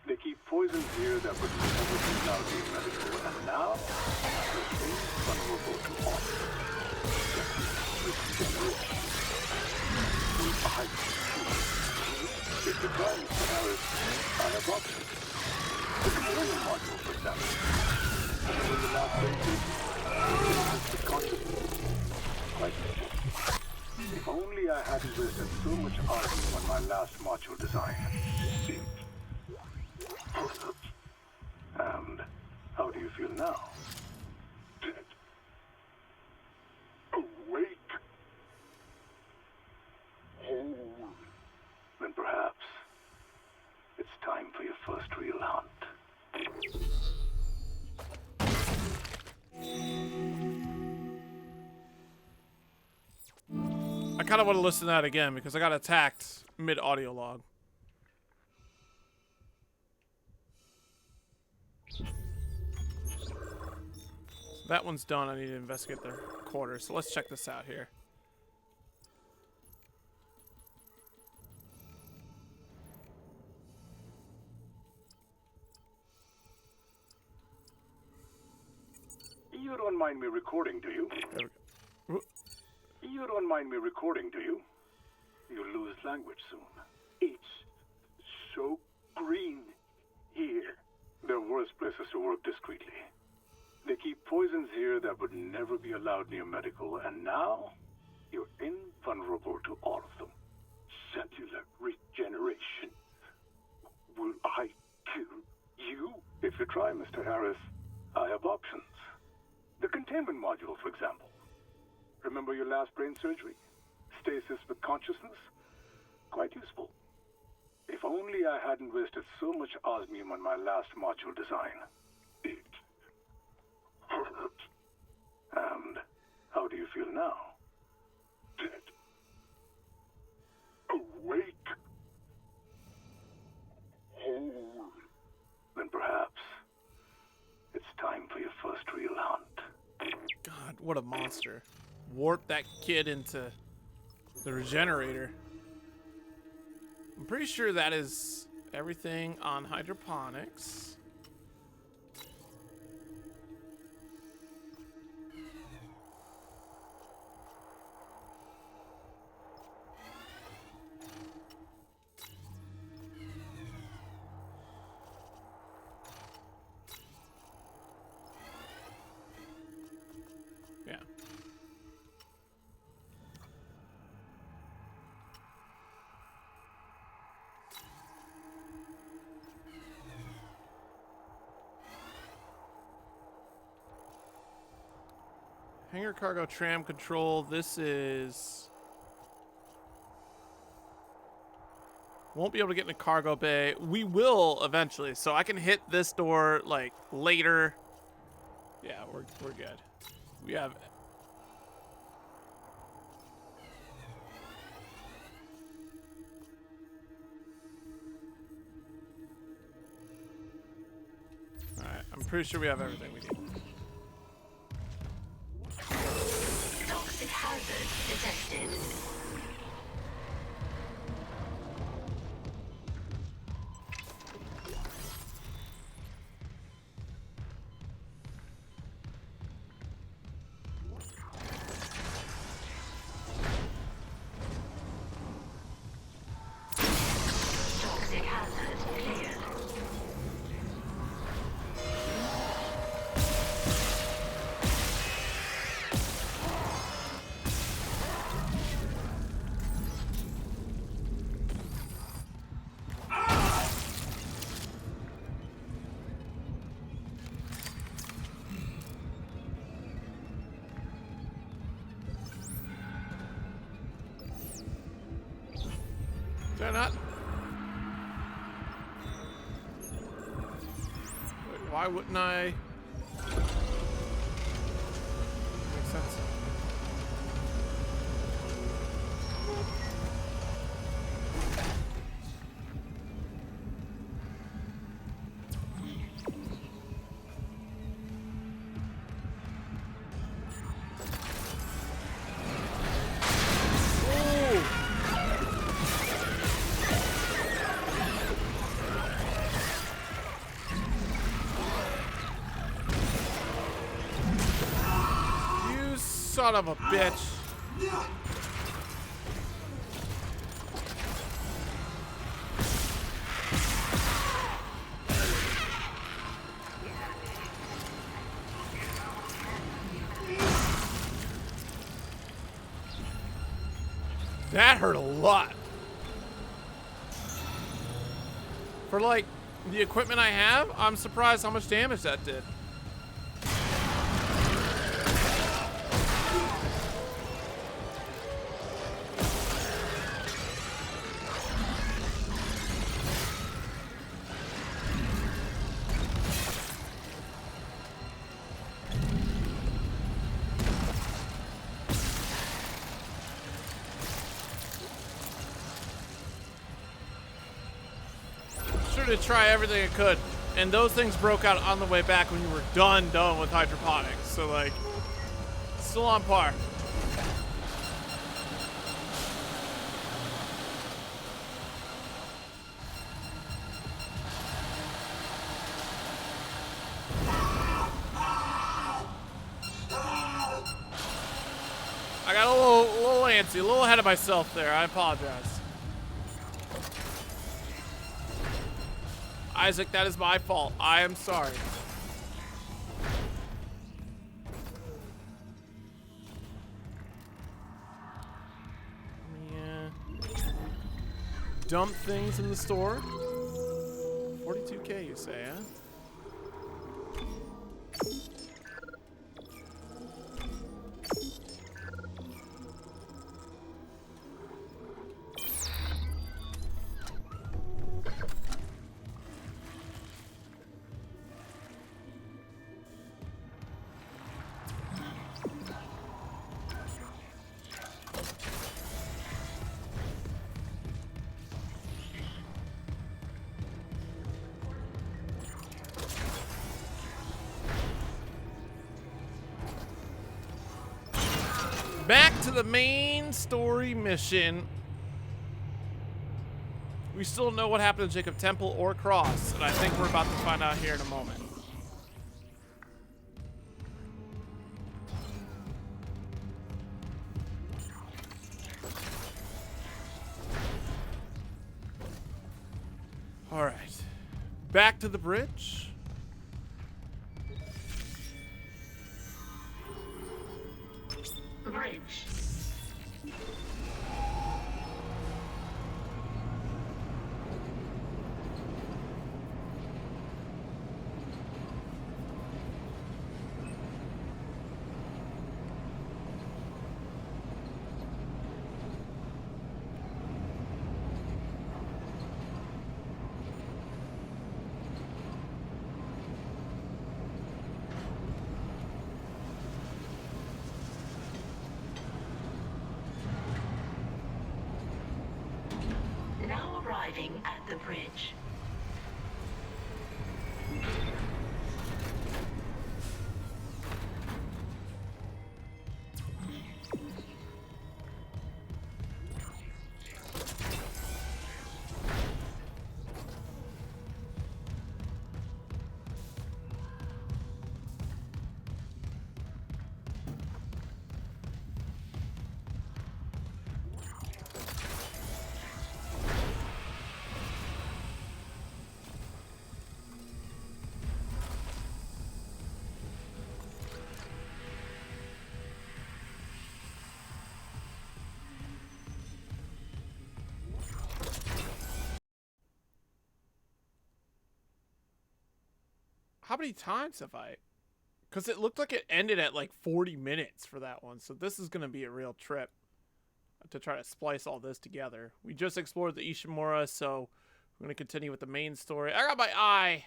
They keep poisons here that would never be allowed in medical, and now things vulnerable to harm. If the crime scenario, I have options. The component module, for example. When the last sentence, the consciousness. Quite legit. If only I hadn't wasted so much arguing on my last module design. And how do you feel now? Dead. Awake. Whole. Then perhaps it's time for your first real hunt. I kind of want to listen to that again because I got attacked mid-audio log. That one's done. I need to investigate their quarters. So let's check this out here. You don't mind me recording, do you? There we go. You don't mind me recording, do you? You'll lose language soon. It's so green here. There are worse places to work discreetly. They keep poisons here that would never be allowed near medical, and now you're in vulnerable to all of them. Cellular regeneration. Will I kill you? If you try, Mr. Harris, I have options. The containment module, for example. Remember your last brain surgery? Stasis with consciousness? Quite useful. If only I hadn't wasted so much osmium on my last module design. It hurt. And how do you feel now? Dead. Awake. Whole. Then perhaps it's time for your first real hunt. God, what a monster. Warp that kid into the regenerator. I'm pretty sure that is everything on hydroponics. Yeah. Hangar cargo tram control. This is... Won't be able to get in the cargo bay. We will eventually, so I can hit this door like later. Yeah, we're good. We have... Alright, I'm pretty sure we have everything we need. Toxic hazard detected. Toxic hazard cleared. Did I not? Wait, why wouldn't I? Makes sense. Son of a bitch. That hurt a lot. For like the equipment I have, I'm surprised how much damage that did. To try everything I could, and those things broke out on the way back when you were done with hydroponics, so like still on par. I got a little antsy, a little ahead of myself there. I apologize. Isaac, that is my fault. I am sorry. dump things in the store. 42K, you say, huh? Back to the main story mission. We still don't know what happened to Jacob Temple or Cross, and I think we're about to find out here in a moment. All right, back to the bridge. Bridge. Now arriving at the bridge. How many times have I? Because it looked like it ended at like 40 minutes for that one. So this is going to be a real trip to try to splice all this together. We just explored the Ishimura, so we're going to continue with the main story. I got my eye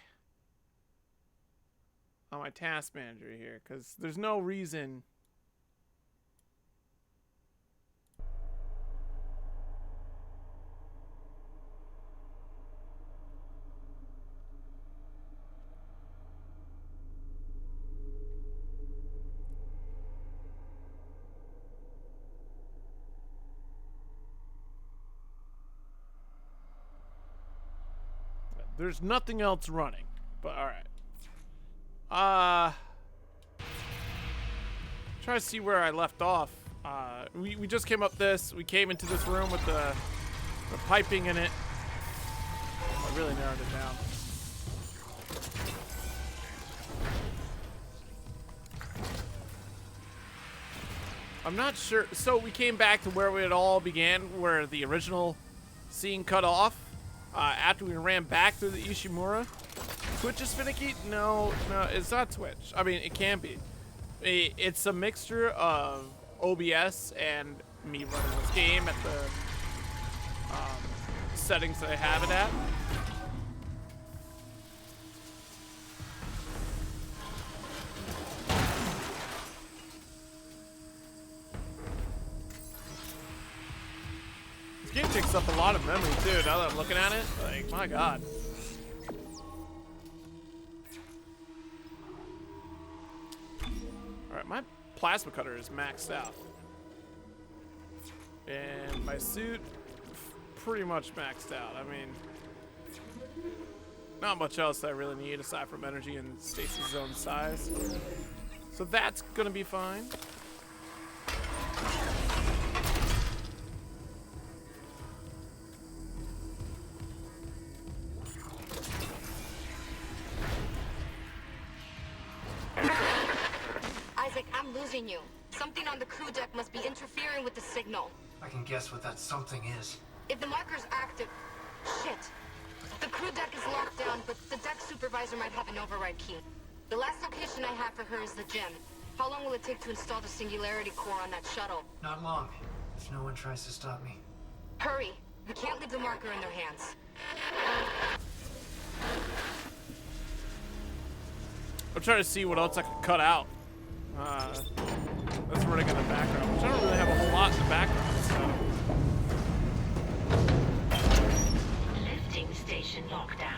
on my task manager here because there's no reason. There's nothing else running, but all right. Try to see where I left off. We just came up this. We came into this room with the piping in it. I really narrowed it down. I'm not sure. So we came back to where it all began, where the original scene cut off. After we ran back through the Ishimura. Twitch is finicky? No, it's not Twitch. I mean, it can be. It's a mixture of OBS and me running this game at the settings that I have it at. This game takes up a lot of memory too, now that I'm looking at it. Like, my god. Alright, my plasma cutter is maxed out. And my suit, pretty much maxed out. I mean, not much else that I really need aside from energy and stasis zone size. So that's gonna be fine. I'm losing you. Something on the crew deck must be interfering with the signal. I can guess what that something is. If the marker's active... Shit. The crew deck is locked down, but the deck supervisor might have an override key. The last location I have for her is the gym. How long will it take to install the singularity core on that shuttle? Not long, if no one tries to stop me. Hurry. We can't leave the marker in their hands. I'm trying to see what else I can cut out. That's running in the background, which I don't really have a whole lot in the background, so. Lifting station lockdown.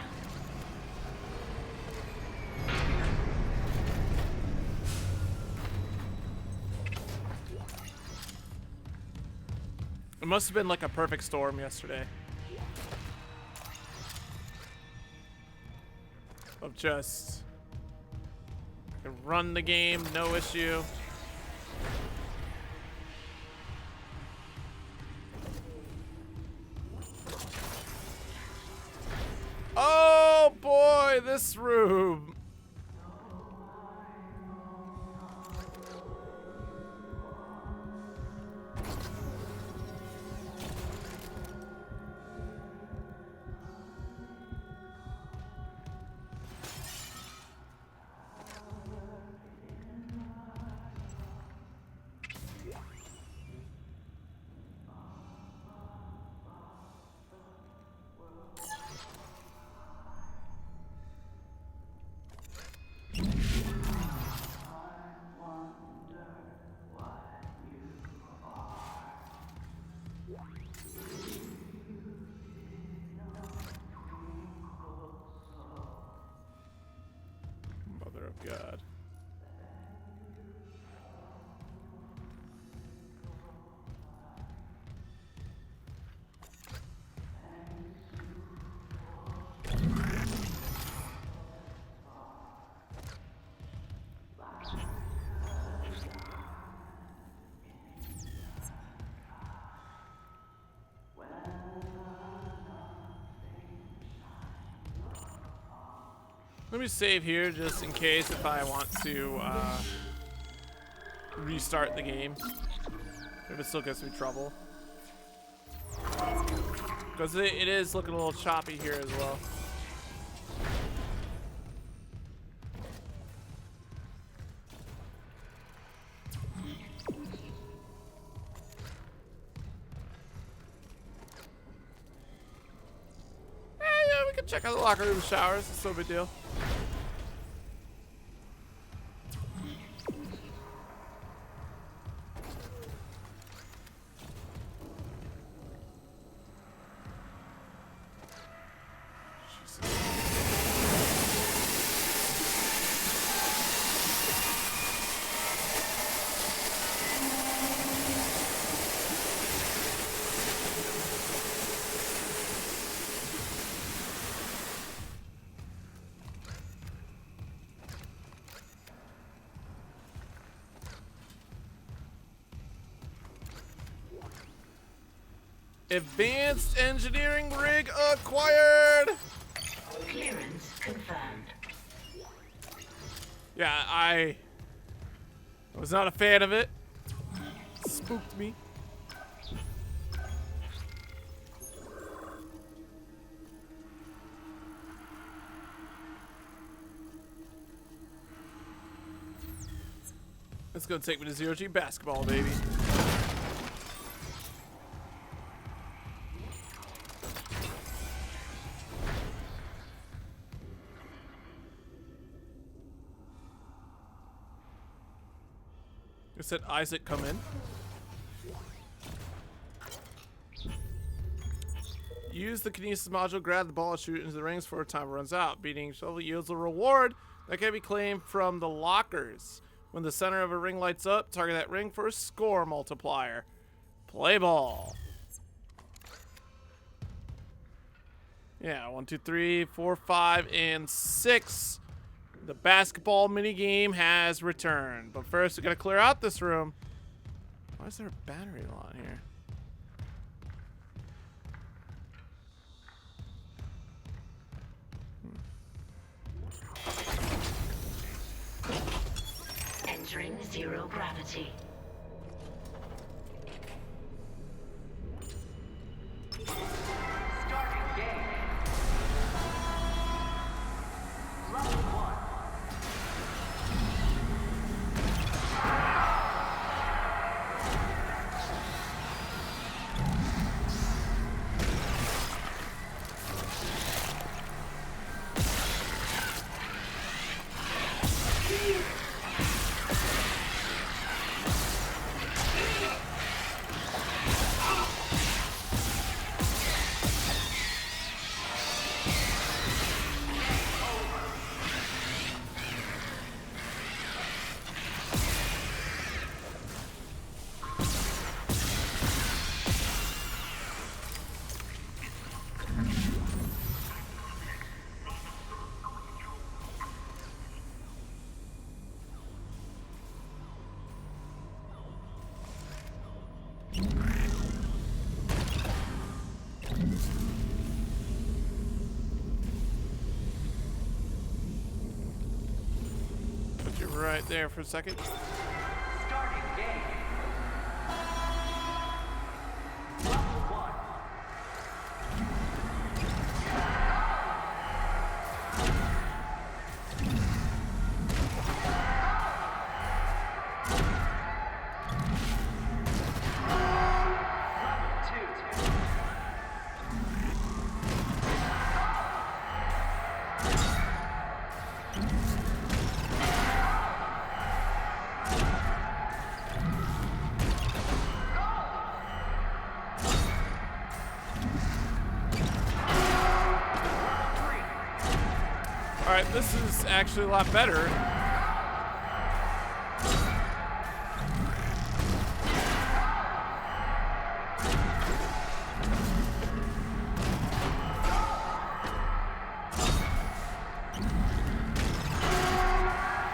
It must have been like a perfect storm yesterday. Of just... I can run the game, no issue. Oh boy, this room. Mother of God. Let me save here just in case if I want to restart the game. If it still gives me trouble. Because it is looking a little choppy here as well. Yeah, we can check out the locker room showers. It's no big deal. Advanced engineering rig acquired. Clearance confirmed. Yeah, I was not a fan of it. Spooked me. It's gonna take me to 0G basketball, baby. It said Isaac come in. Use the kinesis module, grab the ball, and shoot into the rings before time runs out. Beating shovel yields a reward that can be claimed from the lockers. When the center of a ring lights up, target that ring for a score multiplier. Play ball. Yeah, 1, 2, 3, 4, 5, and 6. The basketball mini game has returned. But first, we gotta clear out this room. Why is there a battery lot here? Entering zero gravity. right there for a second. Starting game. Level 1. Alright, this is actually a lot better.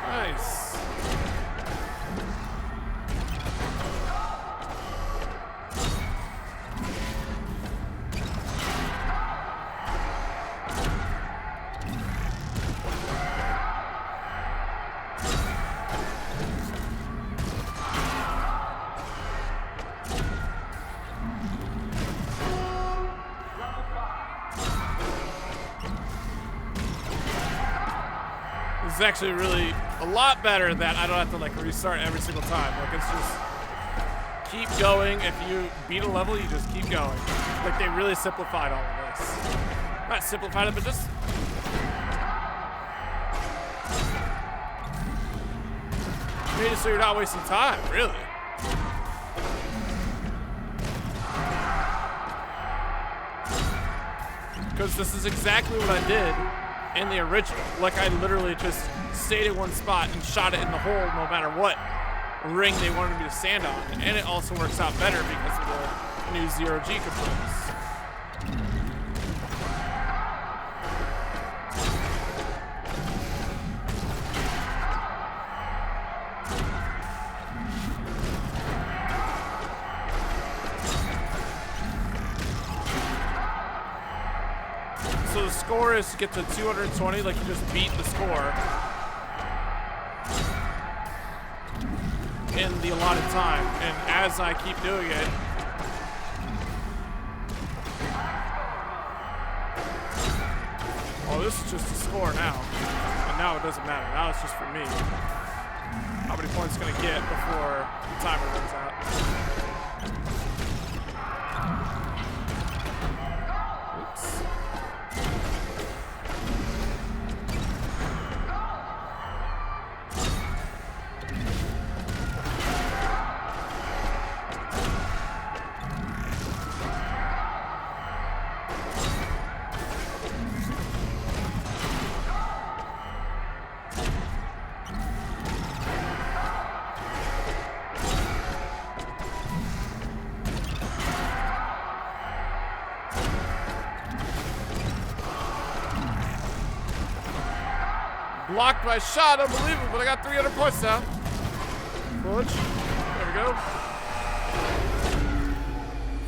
Nice. This is actually really a lot better that I don't have to like restart every single time. Like it's just keep going. If you beat a level, you just keep going. Like they really simplified all of this. Not simplified it, but just made it so you're not wasting time, really. Because this is exactly what I did in the original. Like I literally just stayed in one spot and shot it in the hole no matter what ring they wanted me to stand on. And it also works out better because of the new zero-G controls. So the score is to get to 220, like you just beat the score in the allotted time. And as I keep doing it, oh, this is just a score now. And now it doesn't matter. Now it's just for me. How many points can I get before the timer runs out? Oops. Blocked my shot, unbelievable, but I got 300 points now. Bulge. There we go.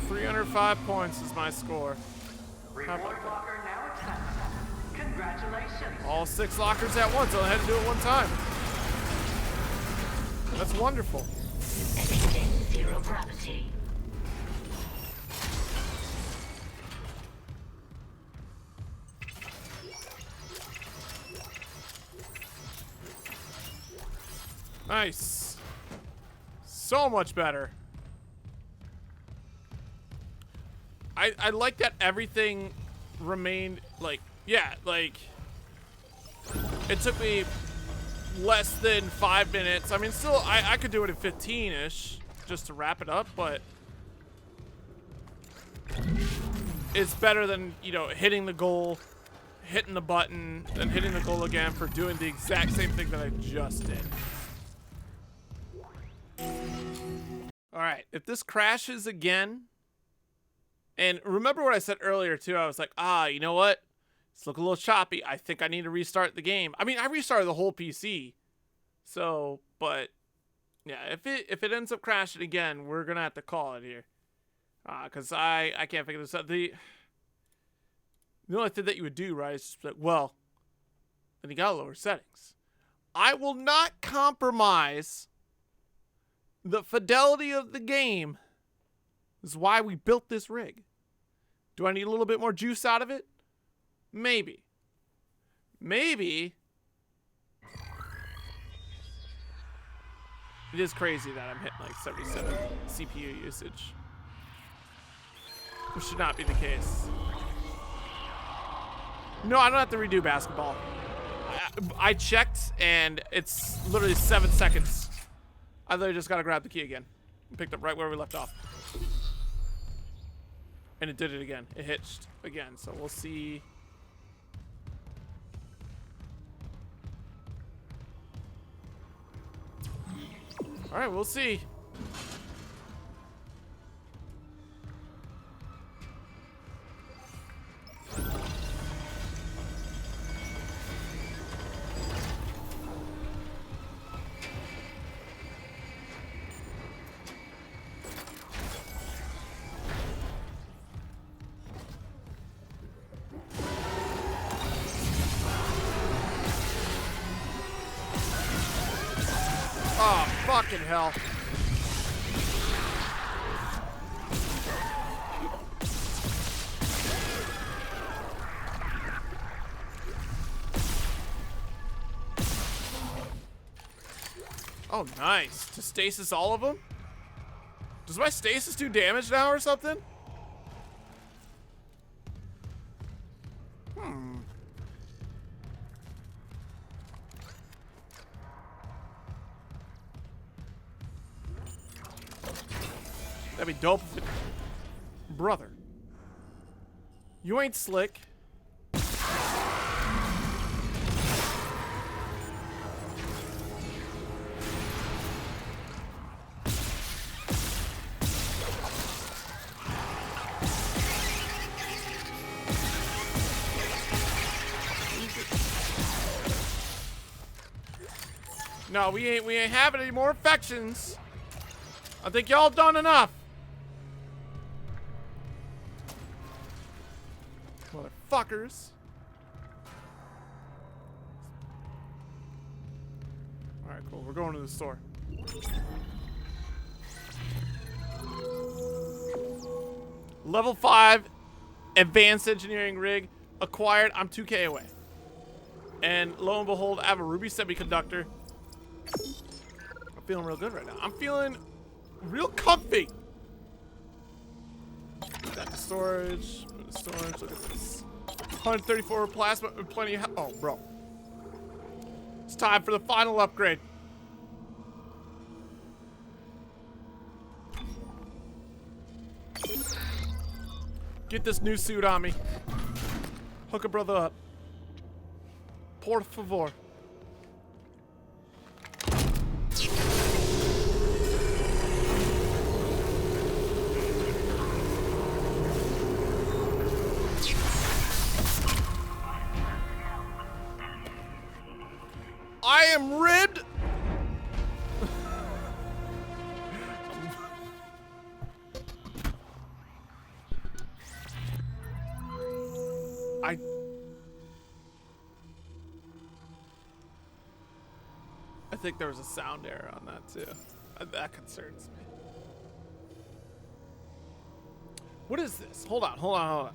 305 points is my score. Reward locker now accessible. Congratulations. All 6 lockers at once. I only had to do it one time. That's wonderful. Emitting zero gravity. Nice. So much better. I like that everything remained like, yeah, like it took me less than 5 minutes. I mean, still, I could do it in 15-ish just to wrap it up, but it's better than, you know, hitting the goal, hitting the button, then hitting the goal again for doing the exact same thing that I just did. All right, if this crashes again, and remember what I said earlier too, I was like, you know what? It's looking a little choppy. I think I need to restart the game. I mean, I restarted the whole PC. So, but yeah, if it ends up crashing again, we're gonna have to call it here. Cause I can't figure this out. The only thing that you would do, right, is just like, well, then you gotta lower settings. I will not compromise the fidelity of the game. This is why we built this rig. Do I need a little bit more juice out of it? Maybe. Maybe. It is crazy that I'm hitting like 77 CPU usage. Which should not be the case. No, I don't have to redo basketball. I checked and it's literally 7 seconds. I literally just gotta grab the key again. Picked up right where we left off. And it did it again. It hitched again. So we'll see. All right, we'll see. Oh, fucking hell. Oh, nice. To stasis all of them? Does my stasis do damage now or something? That'd be dope if it... Brother. You ain't slick. No, we ain't having any more infections. I think y'all done enough. Motherfuckers. Alright, cool. We're going to the store. Level 5 advanced engineering rig acquired. I'm 2K away. And lo and behold, I have a ruby semiconductor. I'm feeling real good right now. I'm feeling real comfy. Put that in storage. Put in storage. Look at this. 134 plasma. Plenty of. Oh, bro. It's time for the final upgrade. Get this new suit on me. Hook a brother up. Por favor. I am ribbed. I think there was a sound error on that too. That concerns me. What is this? Hold on.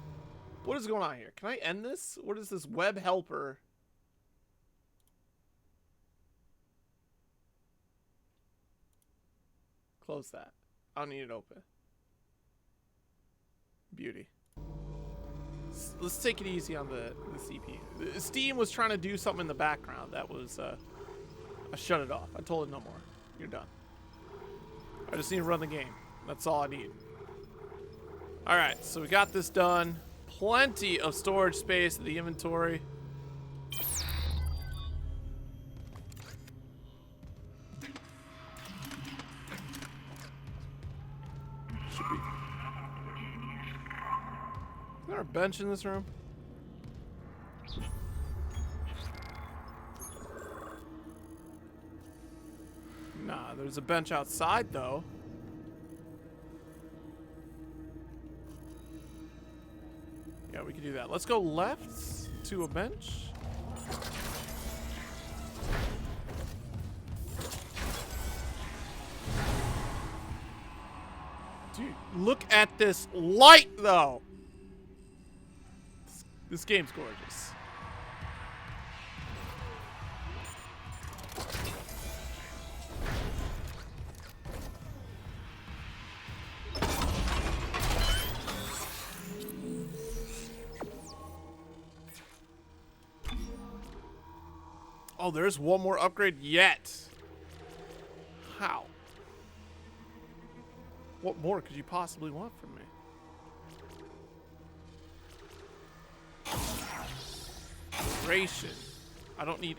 What is going on here? Can I end this? What is this web helper? Close that. I don't need it open. Beauty. Let's take it easy on the CPU. Steam was trying to do something in the background that was I shut it off. I told it no more. You're done. I just need to run the game. That's all I need. Alright, so we got this done. Plenty of storage space in the inventory. Should be. Is there a bench in this room? Nah, there's a bench outside though. Yeah, we can do that. Let's go left to a bench. Dude, look at this light, though. This game's gorgeous. Oh, there's one more upgrade yet. How? What more could you possibly want from me? Duration. I don't need...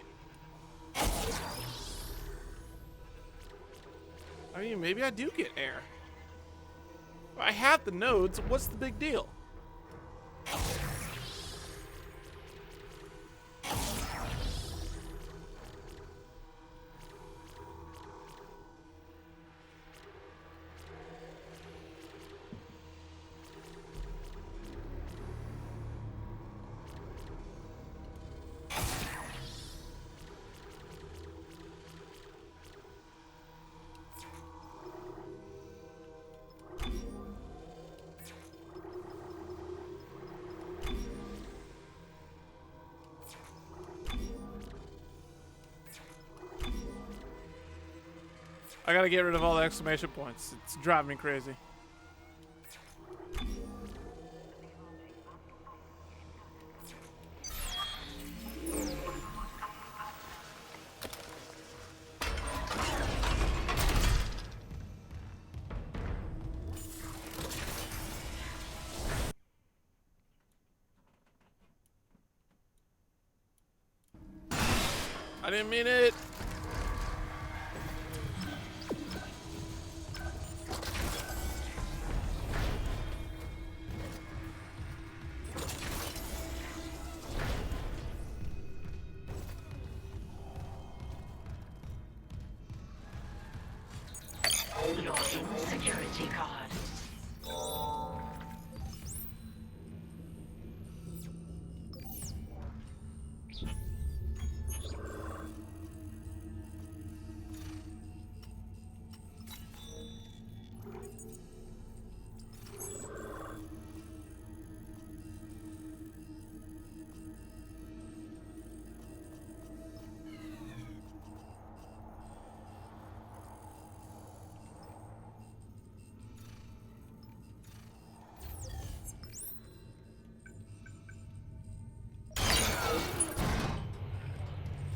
I mean, maybe I do get air. I have the nodes. What's the big deal? I gotta get rid of all the exclamation points. It's driving me crazy. I didn't mean it. Security card.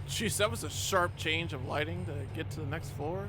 Jeez, that was a sharp change of lighting to get to the next floor.